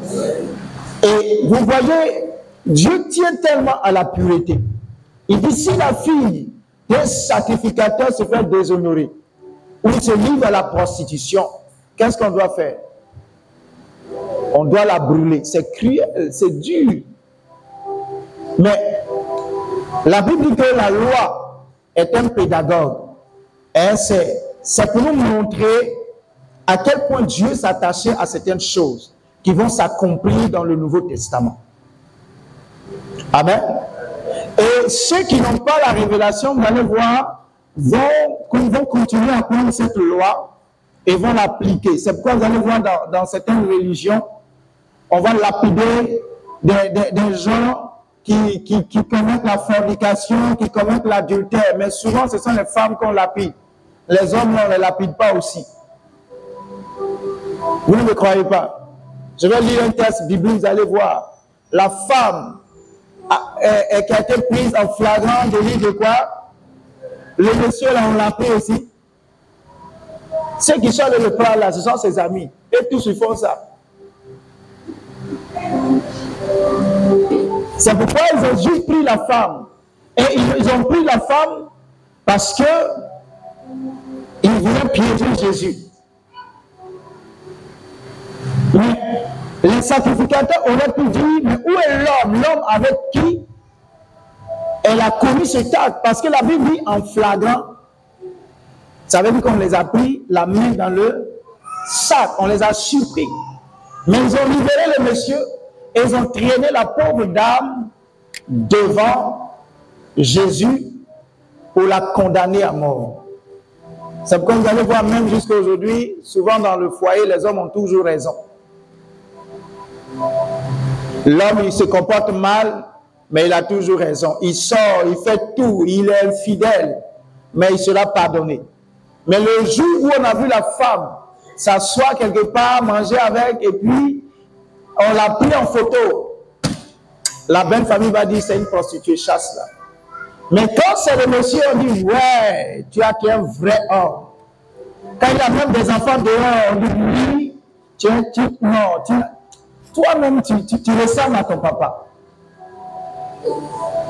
Et vous voyez, Dieu tient tellement à la pureté. Il dit, si la fille d'un sacrificateur se fait déshonorer ou se livre à la prostitution, qu'est-ce qu'on doit faire? On doit la brûler. C'est cruel, c'est dur. Mais la Bible dit que la loi est un pédagogue. Et c'est pour nous montrer à quel point Dieu s'attachait à certaines choses qui vont s'accomplir dans le Nouveau Testament. Amen. Et ceux qui n'ont pas la révélation, vous allez voir, vont continuer à prendre cette loi et vont l'appliquer. C'est pourquoi vous allez voir dans certaines religions, on va lapider des gens qui commettent la fornication, qui commettent l'adultère. Mais souvent, ce sont les femmes qu'on lapide. Les hommes, on ne les lapide pas aussi. Vous ne me croyez pas? Je vais lire un texte biblique, vous allez voir. La femme qui a été prise en flagrant délit de quoi? Le monsieur, là, on l'a pris aussi. Ceux qui sont le plan là, ce sont ses amis. Et tous ils font ça. C'est pourquoi ils ont juste pris la femme. Et ils ont pris la femme parce que ils voulaient piéger Jésus. Mais les sacrificateurs auraient pu dire, mais où est l'homme? L'homme avec qui elle a commis cet acte? Parce que la Bible dit en flagrant. Ça veut dire qu'on les a pris la main dans le sac, on les a surpris. Mais ils ont libéré le monsieur et ils ont traîné la pauvre dame devant Jésus pour la condamner à mort. C'est pourquoi vous allez voir, même jusqu'à aujourd'hui, souvent dans le foyer, les hommes ont toujours raison. L'homme, il se comporte mal, mais il a toujours raison. Il sort, il fait tout, il est infidèle, mais il sera pardonné. Mais le jour où on a vu la femme s'asseoir quelque part, manger avec, et puis on l'a pris en photo, la belle famille va dire c'est une prostituée, chasse-là. Mais quand c'est le monsieur, on dit ouais, tu es un vrai homme. Quand il y a même des enfants dehors, on dit oui, toi-même tu ressembles à ton papa.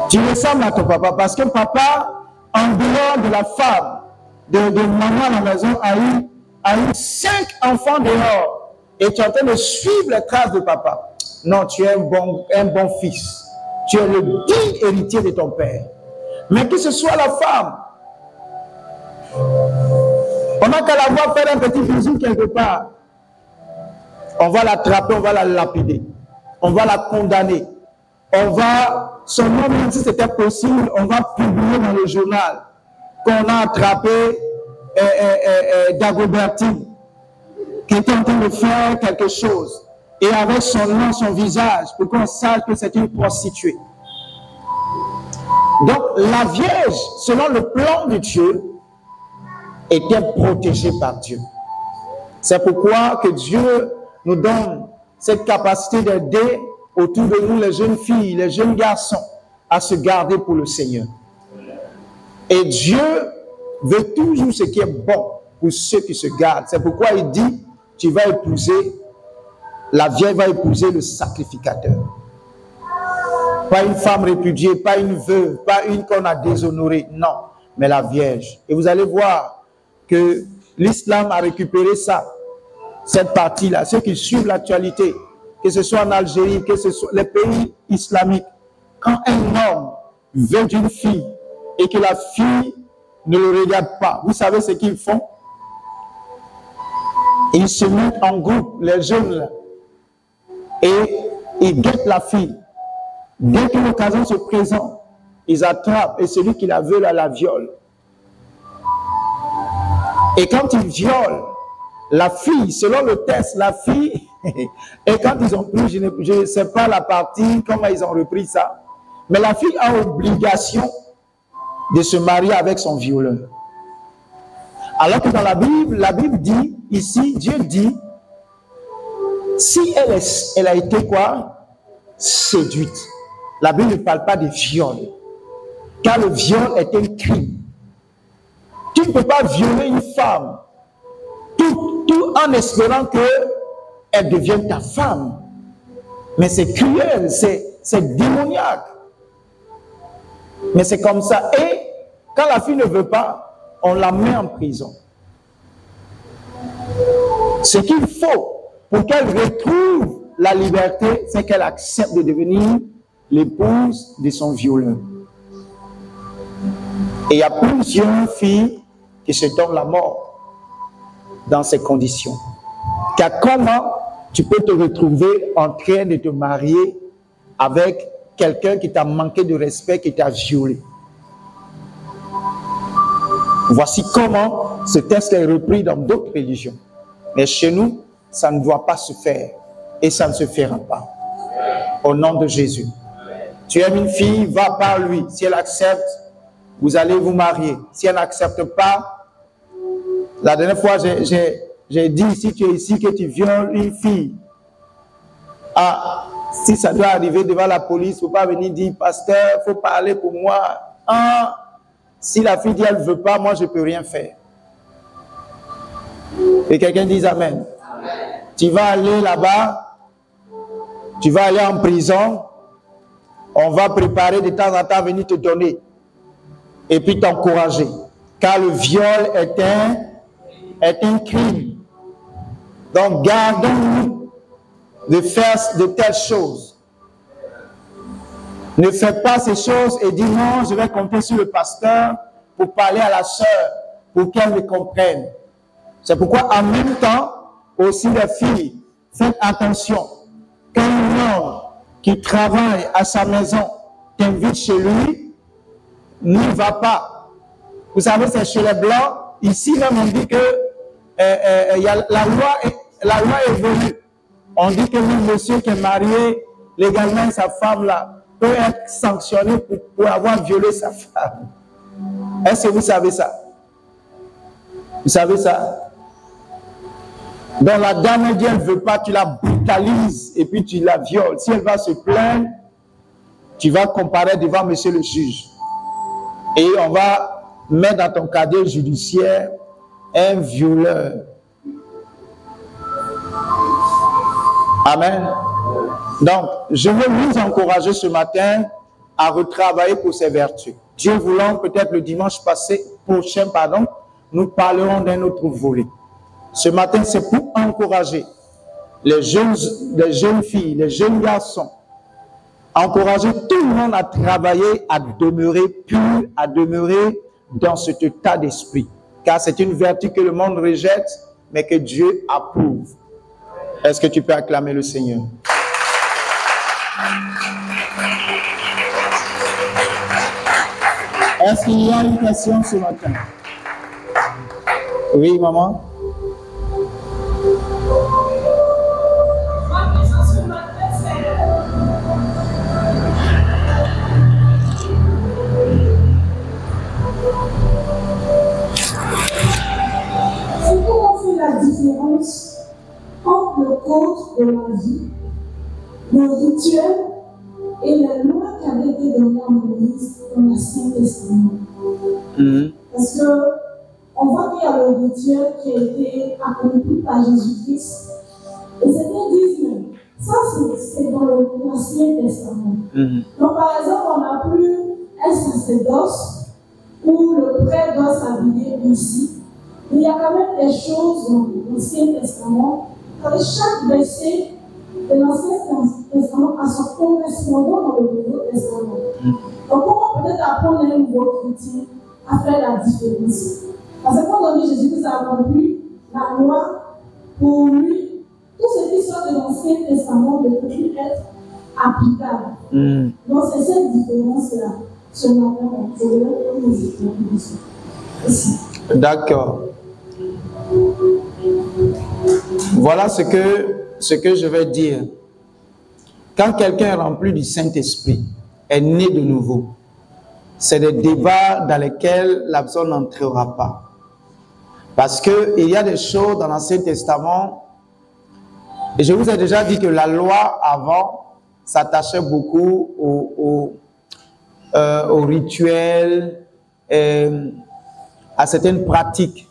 Tu ressembles à ton papa parce que papa, en dehors de la femme, de maman à la maison, a eu 5 enfants dehors. Et tu es en train de suivre les traces de papa. Non, tu es un bon fils. Tu es le digne héritier de ton père. Mais que ce soit la femme, on n'a qu'à la voir faire un petit bisou quelque part. On va l'attraper, on va la lapider. On va la condamner. On va, son nom, même si c'était possible, on va publier dans le journal qu'on a attrapé Dagobertine, qui était en train de faire quelque chose. Et avec son nom, son visage, pour qu'on sache que c'est une prostituée. Donc, la Vierge, selon le plan de Dieu, était protégée par Dieu. C'est pourquoi que Dieu nous donne cette capacité d'aider autour de nous les jeunes filles, les jeunes garçons, à se garder pour le Seigneur. Et Dieu veut toujours ce qui est bon pour ceux qui se gardent. C'est pourquoi il dit, tu vas épouser, la Vierge va épouser le sacrificateur. Pas une femme répudiée, pas une veuve, pas une qu'on a déshonorée, non, mais la Vierge. Et vous allez voir que l'islam a récupéré ça, cette partie-là, ceux qui suivent l'actualité, que ce soit en Algérie, que ce soit les pays islamiques, quand un homme veut d'une fille et que la fille ne le regarde pas, vous savez ce qu'ils font? Ils se mettent en groupe, les jeunes là, et ils guettent la fille. Dès que l'occasion se présente, ils attrapent et celui qui la veut là, la viole. Et quand ils violent la fille, selon le test, la fille, et quand ils ont pris, je ne sais pas la partie, comment ils ont repris ça, mais la fille a obligation de se marier avec son violeur. Alors que dans la Bible dit, ici, Dieu dit, si elle a été quoi? Séduite. La Bible ne parle pas de viol, car le viol est un crime. Tu ne peux pas violer une femme, tout en espérant qu'elle devienne ta femme. Mais c'est cruel, c'est démoniaque. Mais c'est comme ça. Et quand la fille ne veut pas, on la met en prison. Ce qu'il faut pour qu'elle retrouve la liberté, c'est qu'elle accepte de devenir l'épouse de son violeur. Et il y a plusieurs filles qui se donnent la mort dans ces conditions. Car comment tu peux te retrouver en train de te marier avec quelqu'un qui t'a manqué de respect, qui t'a violé? Voici comment ce texte est repris dans d'autres religions. Mais chez nous, ça ne doit pas se faire. Et ça ne se fera pas. Au nom de Jésus. Tu aimes une fille, va par lui. Si elle accepte, vous allez vous marier. Si elle n'accepte pas, la dernière fois, j'ai dit, si tu es ici, que tu violes une fille. Ah, si ça doit arriver devant la police, il ne faut pas venir dire, pasteur, il faut parler pour moi. Ah, si la fille dit, elle ne veut pas, moi, je ne peux rien faire. Et quelqu'un dit amen. Tu vas aller là-bas, tu vas aller en prison, on va préparer de temps en temps venir te donner et puis t'encourager. Car le viol est un crime. Donc gardons-nous de faire de telles choses. Ne fais pas ces choses et dis non, je vais compter sur le pasteur pour parler à la sœur, pour qu'elle me comprenne. C'est pourquoi en même temps, aussi les filles, faites attention. Quand un homme qui travaille à sa maison t'invite chez lui, n'y va pas. Vous savez, c'est chez les Blancs. Ici même, on dit que la loi évolue. On dit que le monsieur qui est marié légalement, sa femme là, peut être sanctionné pour avoir violé sa femme. Est-ce que vous savez ça? Vous savez ça? Donc la dame, elle dit, elle ne veut pas, tu la brutalises et puis tu la violes. Si elle va se plaindre, tu vas comparaître devant monsieur le juge. Et on va mettre dans ton casier judiciaire un violeur. Amen. Donc, je veux vous encourager ce matin à retravailler pour ces vertus. Dieu voulant, peut-être le dimanche prochain, nous parlerons d'un autre volet. Ce matin, c'est pour encourager les jeunes filles, les jeunes garçons, encourager tout le monde à travailler, à demeurer pur, à demeurer dans cet état d'esprit. Car c'est une vertu que le monde rejette, mais que Dieu approuve. Est-ce que tu peux acclamer le Seigneur? Est-ce qu'il y a une question ce matin? Oui, maman? Ma question ce matin, c'est comment fait la différence entre le code de la vie, le rituel et la loi qui avait été donnée à Moïse dans l'Ancien Testament. Parce que on voit qu'il y a le rituel qui a été accompli par Jésus-Christ. Et c'était 19. Ça, c'est dans l'Ancien Testament. Donc, par exemple, on n'a plus un sacerdoce où le prêtre doit s'habiller ici. Mais il y a quand même des choses dans l'Ancien Testament. Chaque verset de l'Ancien Testament a son correspondant dans le Nouveau Testament. Donc, comment peut-être apprendre un nouveau chrétien à faire la différence? Parce que quand on dit Jésus a accompli la loi, pour lui, tout ce qui sort de l'Ancien Testament ne peut plus être applicable. Donc, c'est cette différence-là. Ce matin, je voulais nous expliquer. D'accord. Voilà ce que je vais dire. Quand quelqu'un est rempli du Saint-Esprit, est né de nouveau, c'est des débats dans lesquels la personne n'entrera pas. Parce qu'il y a des choses dans l'Ancien Testament, et je vous ai déjà dit que la loi avant s'attachait beaucoup au rituel, à certaines pratiques.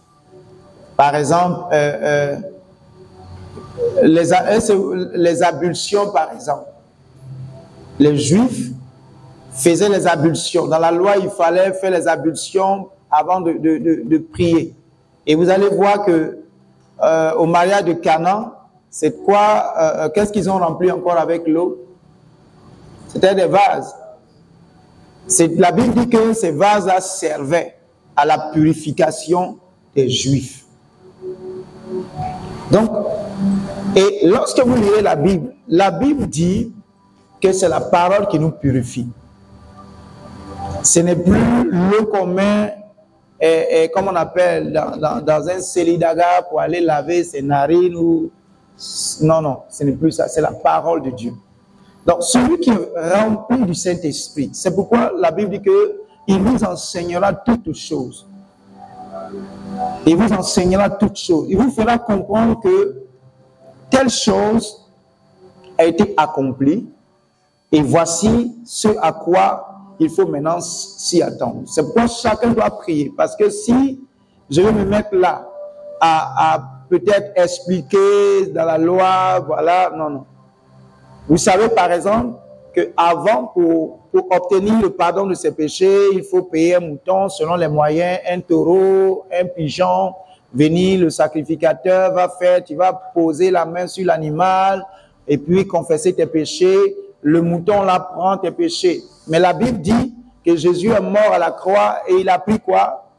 Par exemple, les ablutions, par exemple. Les Juifs faisaient les ablutions. Dans la loi, il fallait faire les ablutions avant de prier. Et vous allez voir que au mariage de Cana, c'est quoi? Qu'est-ce qu'ils ont rempli encore avec l'eau? C'était des vases. La Bible dit que ces vases-là servaient à la purification des Juifs. Donc, et lorsque vous lirez la Bible dit que c'est la parole qui nous purifie. Ce n'est plus l'eau qu'on met, comme on appelle, dans un célidaga pour aller laver ses narines. Non, ce n'est plus ça, c'est la parole de Dieu. Donc, celui qui est rempli du Saint-Esprit, c'est pourquoi la Bible dit qu'il vous enseignera toutes choses. Il vous enseignera toutes choses. Il vous fera comprendre que telle chose a été accomplie et voici ce à quoi il faut maintenant s'y attendre. C'est pourquoi chacun doit prier. Parce que si je vais me mettre là à peut-être expliquer dans la loi, voilà, non. Vous savez par exemple qu'avant, pour obtenir le pardon de ses péchés, il faut payer un mouton selon les moyens, un taureau, un pigeon. Venir, le sacrificateur va faire, tu vas poser la main sur l'animal et puis confesser tes péchés. Le mouton là prend tes péchés. Mais la Bible dit que Jésus est mort à la croix et il a pris quoi?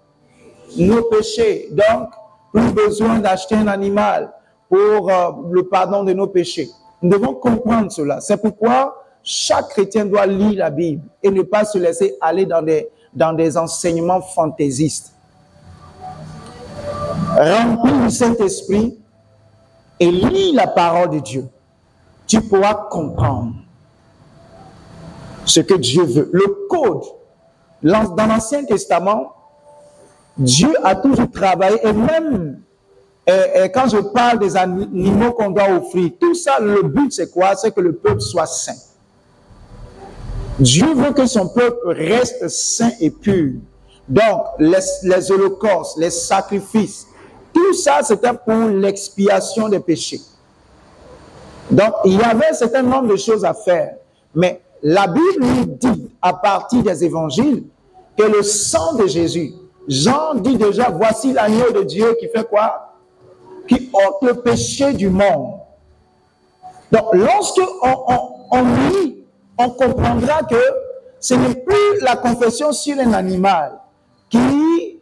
Nos péchés. Donc, plus besoin d'acheter un animal pour le pardon de nos péchés. Nous devons comprendre cela. C'est pourquoi chaque chrétien doit lire la Bible et ne pas se laisser aller dans des enseignements fantaisistes. Remplis du Saint-Esprit et lis la parole de Dieu. Tu pourras comprendre ce que Dieu veut. Le code, dans l'Ancien Testament, Dieu a toujours travaillé, et même quand je parle des animaux qu'on doit offrir, tout ça, le but c'est quoi? C'est que le peuple soit saint. Dieu veut que son peuple reste saint et pur. Donc, les holocaustes, les sacrifices, tout ça, c'était pour l'expiation des péchés. Donc, il y avait un certain nombre de choses à faire. Mais la Bible nous dit, à partir des évangiles, que le sang de Jésus, Jean dit déjà, voici l'agneau de Dieu qui fait quoi? Qui ôte le péché du monde. Donc, lorsque on lit, on comprendra que ce n'est plus la confession sur un animal qui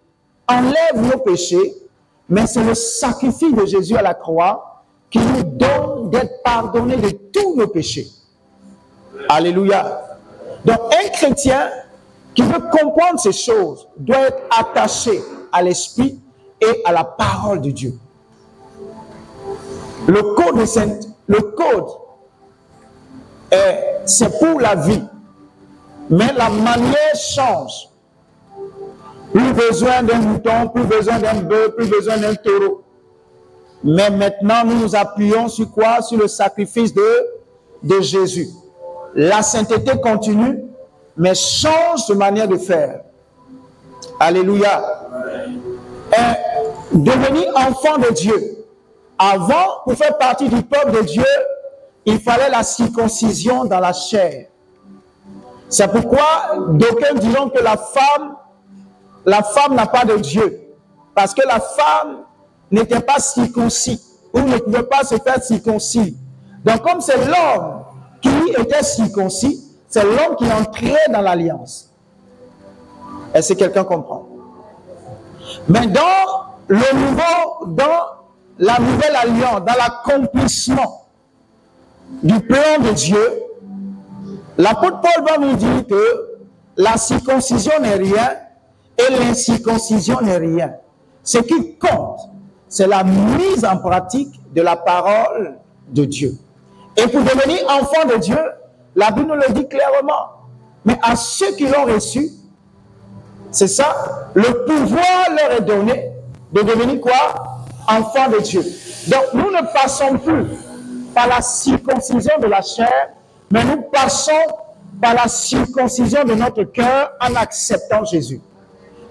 enlève nos péchés, mais c'est le sacrifice de Jésus à la croix qui nous donne d'être pardonnés de tous nos péchés. Alléluia. Donc, un chrétien qui veut comprendre ces choses doit être attaché à l'Esprit et à la parole de Dieu. Le code, c'est pour la vie, mais la manière change. Plus besoin d'un mouton, plus besoin d'un bœuf, plus besoin d'un taureau. Mais maintenant, nous nous appuyons sur quoi? Sur le sacrifice de Jésus. La sainteté continue, mais change de manière de faire. Alléluia. Devenir enfant de Dieu. Avant, pour faire partie du peuple de Dieu, il fallait la circoncision dans la chair. C'est pourquoi d'aucuns diront que la femme n'a pas de Dieu. Parce que la femme n'était pas circoncis, ou ne pouvait pas se faire circoncis. Donc comme c'est l'homme qui était circoncis, c'est l'homme qui entrait dans l'alliance. Est-ce que quelqu'un comprend? Mais dans la nouvelle alliance, dans l'accomplissement du plan de Dieu, l'apôtre Paul va nous dire que la circoncision n'est rien et l'incirconcision n'est rien. Ce qui compte, c'est la mise en pratique de la parole de Dieu. Et pour devenir enfant de Dieu, la Bible nous le dit clairement. Mais à ceux qui l'ont reçu, c'est ça, le pouvoir leur est donné de devenir quoi? Enfants de Dieu. Donc nous ne passons plus par la circoncision de la chair, mais nous passons par la circoncision de notre cœur en acceptant Jésus.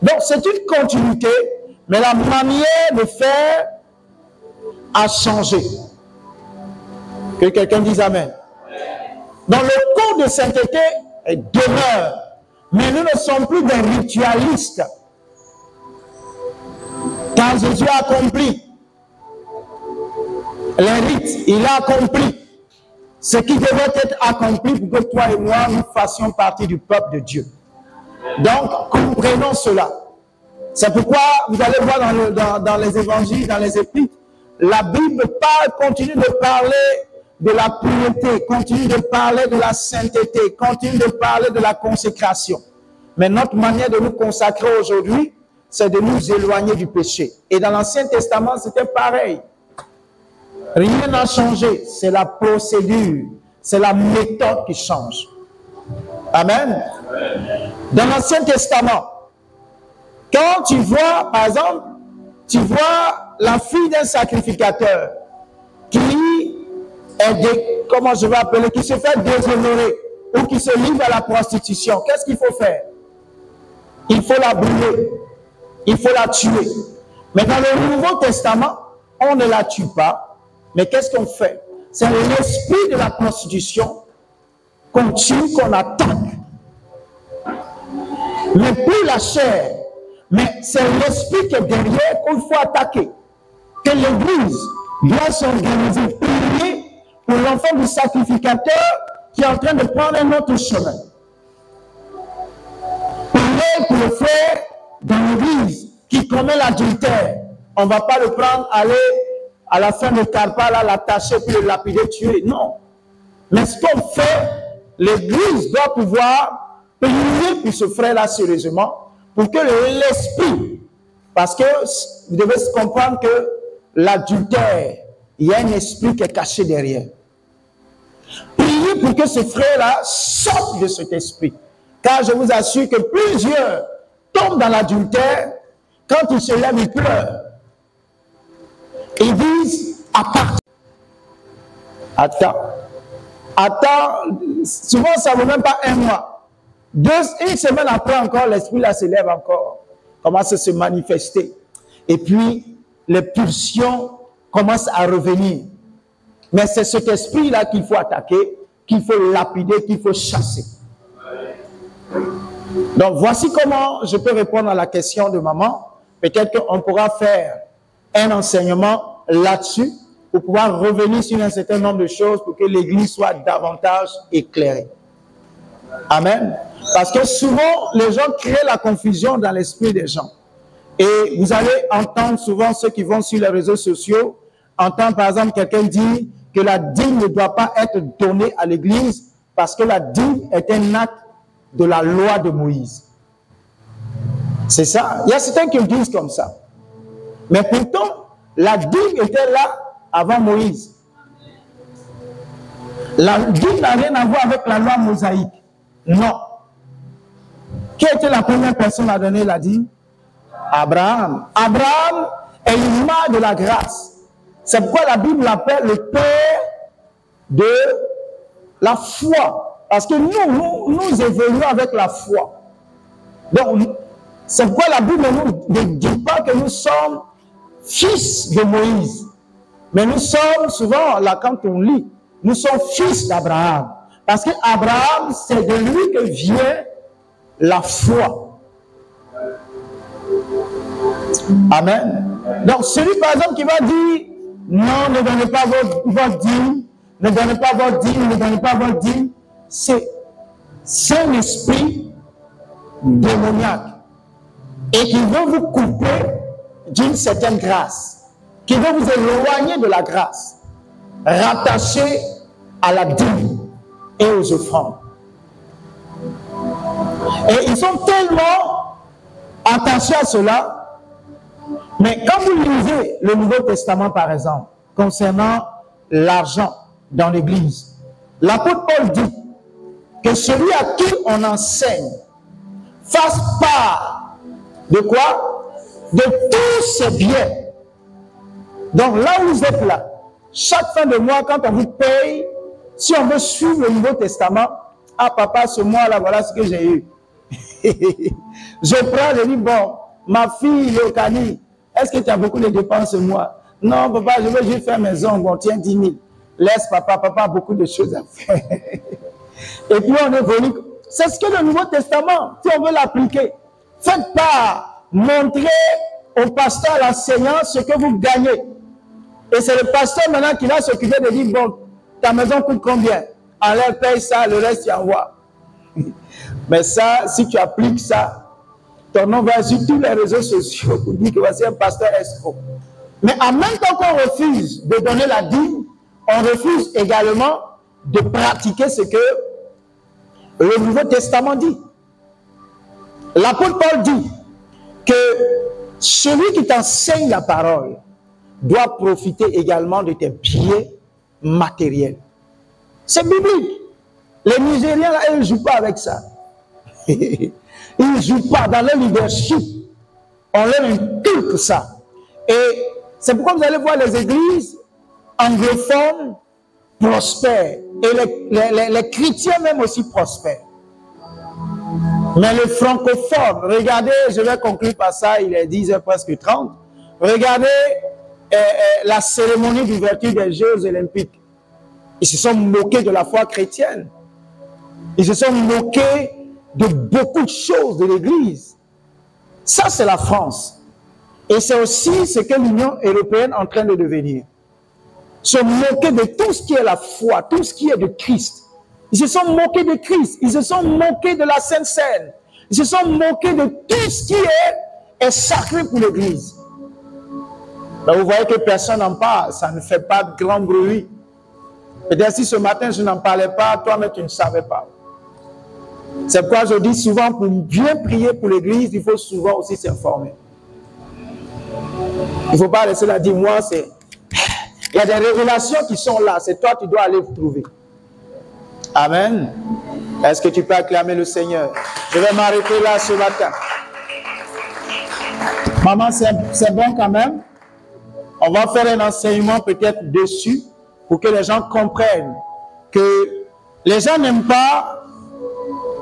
Donc c'est une continuité, mais la manière de faire a changé. Que quelqu'un dise Amen. Dans le code de sainteté demeure, mais nous ne sommes plus des ritualistes. Quand Jésus a accompli les rites, il a accompli ce qui devait être accompli pour que toi et moi, nous fassions partie du peuple de Dieu. Donc, comprenons cela. C'est pourquoi vous allez voir dans les évangiles, dans les épîtres, la Bible continue de parler de la pureté, continue de parler de la sainteté, continue de parler de la consécration. Mais notre manière de nous consacrer aujourd'hui, c'est de nous éloigner du péché. Et dans l'Ancien Testament, c'était pareil. Rien n'a changé. C'est la procédure, c'est la méthode qui change. Amen. Dans l'Ancien Testament, quand tu vois, par exemple, tu vois la fille d'un sacrificateur qui qui se fait déshonorer ou qui se livre à la prostitution, qu'est-ce qu'il faut faire? Il faut la brûler, il faut la tuer. Mais dans le Nouveau Testament, on ne la tue pas, mais qu'est-ce qu'on fait? C'est l'esprit de la prostitution qu'on tue, qu'on attaque. Mais plus la chair, mais c'est l'esprit qui est derrière qu'il faut attaquer. Que l'Église doit s'organiser, prier pour l'enfant du sacrificateur qui est en train de prendre un autre chemin. Prier pour le frère dans l'Église qui commet l'adultère. On ne va pas le prendre, aller à la fin de Carpa, là, l'attacher, puis le lapider, tuer. Non. Mais ce qu'on fait, l'Église doit pouvoir prier pour ce frère-là sérieusement, pour que l'esprit, parce que vous devez comprendre que l'adultère, il y a un esprit qui est caché derrière. Priez pour que ce frère-là sorte de cet esprit. Car je vous assure que plusieurs tombent dans l'adultère, quand ils se lèvent, ils pleurent. Ils disent, attends, souvent ça ne vaut même pas un mois. Une semaine après encore, l'esprit là se lève encore, commence à se manifester. Et puis, les pulsions commencent à revenir. Mais c'est cet esprit-là qu'il faut attaquer, qu'il faut lapider, qu'il faut chasser. Donc, voici comment je peux répondre à la question de maman. Peut-être qu'on pourra faire un enseignement là-dessus pour pouvoir revenir sur un certain nombre de choses pour que l'Église soit davantage éclairée. Amen. Parce que souvent, les gens créent la confusion dans l'esprit des gens. Et vous allez entendre souvent ceux qui vont sur les réseaux sociaux, entendre par exemple quelqu'un dire que la dîme ne doit pas être donnée à l'Église parce que la dîme est un acte de la loi de Moïse. C'est ça. Il y a certains qui le disent comme ça. Mais pourtant, la dîme était là avant Moïse. La dîme n'a rien à voir avec la loi mosaïque. Non. Qui était la première personne à donner la dîme? Abraham. Abraham est l'image de la grâce. C'est pourquoi la Bible l'appelle le père de la foi. Parce que nous évoluons avec la foi. Donc, c'est pourquoi la Bible ne dit pas que nous sommes fils de Moïse. Mais nous sommes, souvent, là, quand on lit, nous sommes fils d'Abraham. Parce que Abraham, c'est de lui que vient la foi. Amen. Donc, celui, par exemple, qui va dire, non, ne donnez pas votre dîme, ne donnez pas votre dîme, ne donnez pas votre dîme, c'est un esprit démoniaque et qui veut vous couper d'une certaine grâce, qui veut vous éloigner de la grâce, rattaché à la dîme et aux offrandes. Et ils sont tellement attachés à cela. Mais quand vous lisez le Nouveau Testament, par exemple, concernant l'argent dans l'Église, l'apôtre Paul dit que celui à qui on enseigne fasse part de quoi? De tous ses biens. Donc là où vous êtes là, chaque fin de mois, quand on vous paye, si on veut suivre le Nouveau Testament, ah papa, ce mois-là, voilà ce que j'ai eu. Je prends, je dis, bon, ma fille, Léocanie, est-ce que tu as beaucoup de dépenses ce mois? Non, papa, je veux juste faire mes ongles. Bon, tiens, 10 000. Laisse papa, papa a beaucoup de choses à faire. Et puis on est venu. C'est ce que le Nouveau Testament, si on veut l'appliquer, faites part, montrez au pasteur, à l'enseignant, ce que vous gagnez. Et c'est le pasteur maintenant qui va s'occuper de dire, bon, ta maison coûte combien? Enlève, paye ça, le reste, tu envoies. Mais ça, si tu appliques ça, ton nom va sur tous les réseaux sociaux pour dire que voici un pasteur escroc. Mais en même temps qu'on refuse de donner la dîme, on refuse également de pratiquer ce que le Nouveau Testament dit. L'apôtre Paul dit que celui qui t'enseigne la parole doit profiter également de tes biens matériels. C'est biblique. Les Nigériens, là, ils ne jouent pas avec ça. Ils ne jouent pas dans leur leadership. On leur inculque ça. Et c'est pourquoi vous allez voir les églises anglophones prospèrent. Et les chrétiens même aussi prospèrent. Mais les francophones, regardez, je vais conclure par ça, il est 10h presque 30. Regardez la cérémonie d'ouverture des Jeux olympiques. Ils se sont moqués de la foi chrétienne. Ils se sont moqués de beaucoup de choses de l'Église. Ça, c'est la France. Et c'est aussi ce que l'Union européenne est en train de devenir. Se moquer de tout ce qui est la foi, tout ce qui est de Christ. Ils se sont moqués de Christ. Ils se sont moqués de la Sainte Seine. Ils se sont moqués de tout ce qui est sacré pour l'Église. Ben, vous voyez que personne n'en parle. Ça ne fait pas de grand bruit. Peut-être si ce matin je n'en parlais pas, toi-même tu ne savais pas. C'est pourquoi je dis souvent, pour bien prier pour l'Église, il faut souvent aussi s'informer. Il ne faut pas laisser la dire, moi, c'est... Il y a des révélations qui sont là, c'est toi qui dois aller vous trouver. Amen. Est-ce que tu peux acclamer le Seigneur? Je vais m'arrêter là ce matin. Maman, c'est bon quand même. On va faire un enseignement peut-être dessus pour que les gens comprennent que les gens n'aiment pas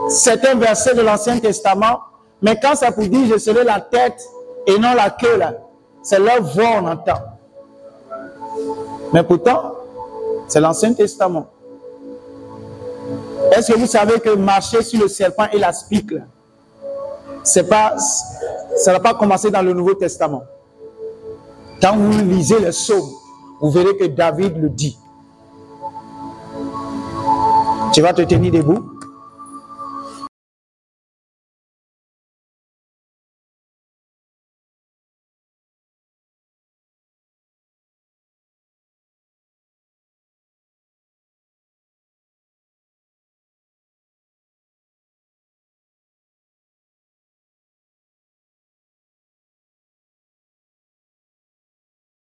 certains versets de l'Ancien Testament, mais quand ça vous dit je serai la tête et non la queue là, c'est leur voix on entend. Mais pourtant, c'est l'Ancien Testament. Est-ce que vous savez que marcher sur le serpent et la spique là, ça n'a pas commencé dans le Nouveau Testament. Quand vous lisez les psaumes, vous verrez que David le dit. Tu vas te tenir debout.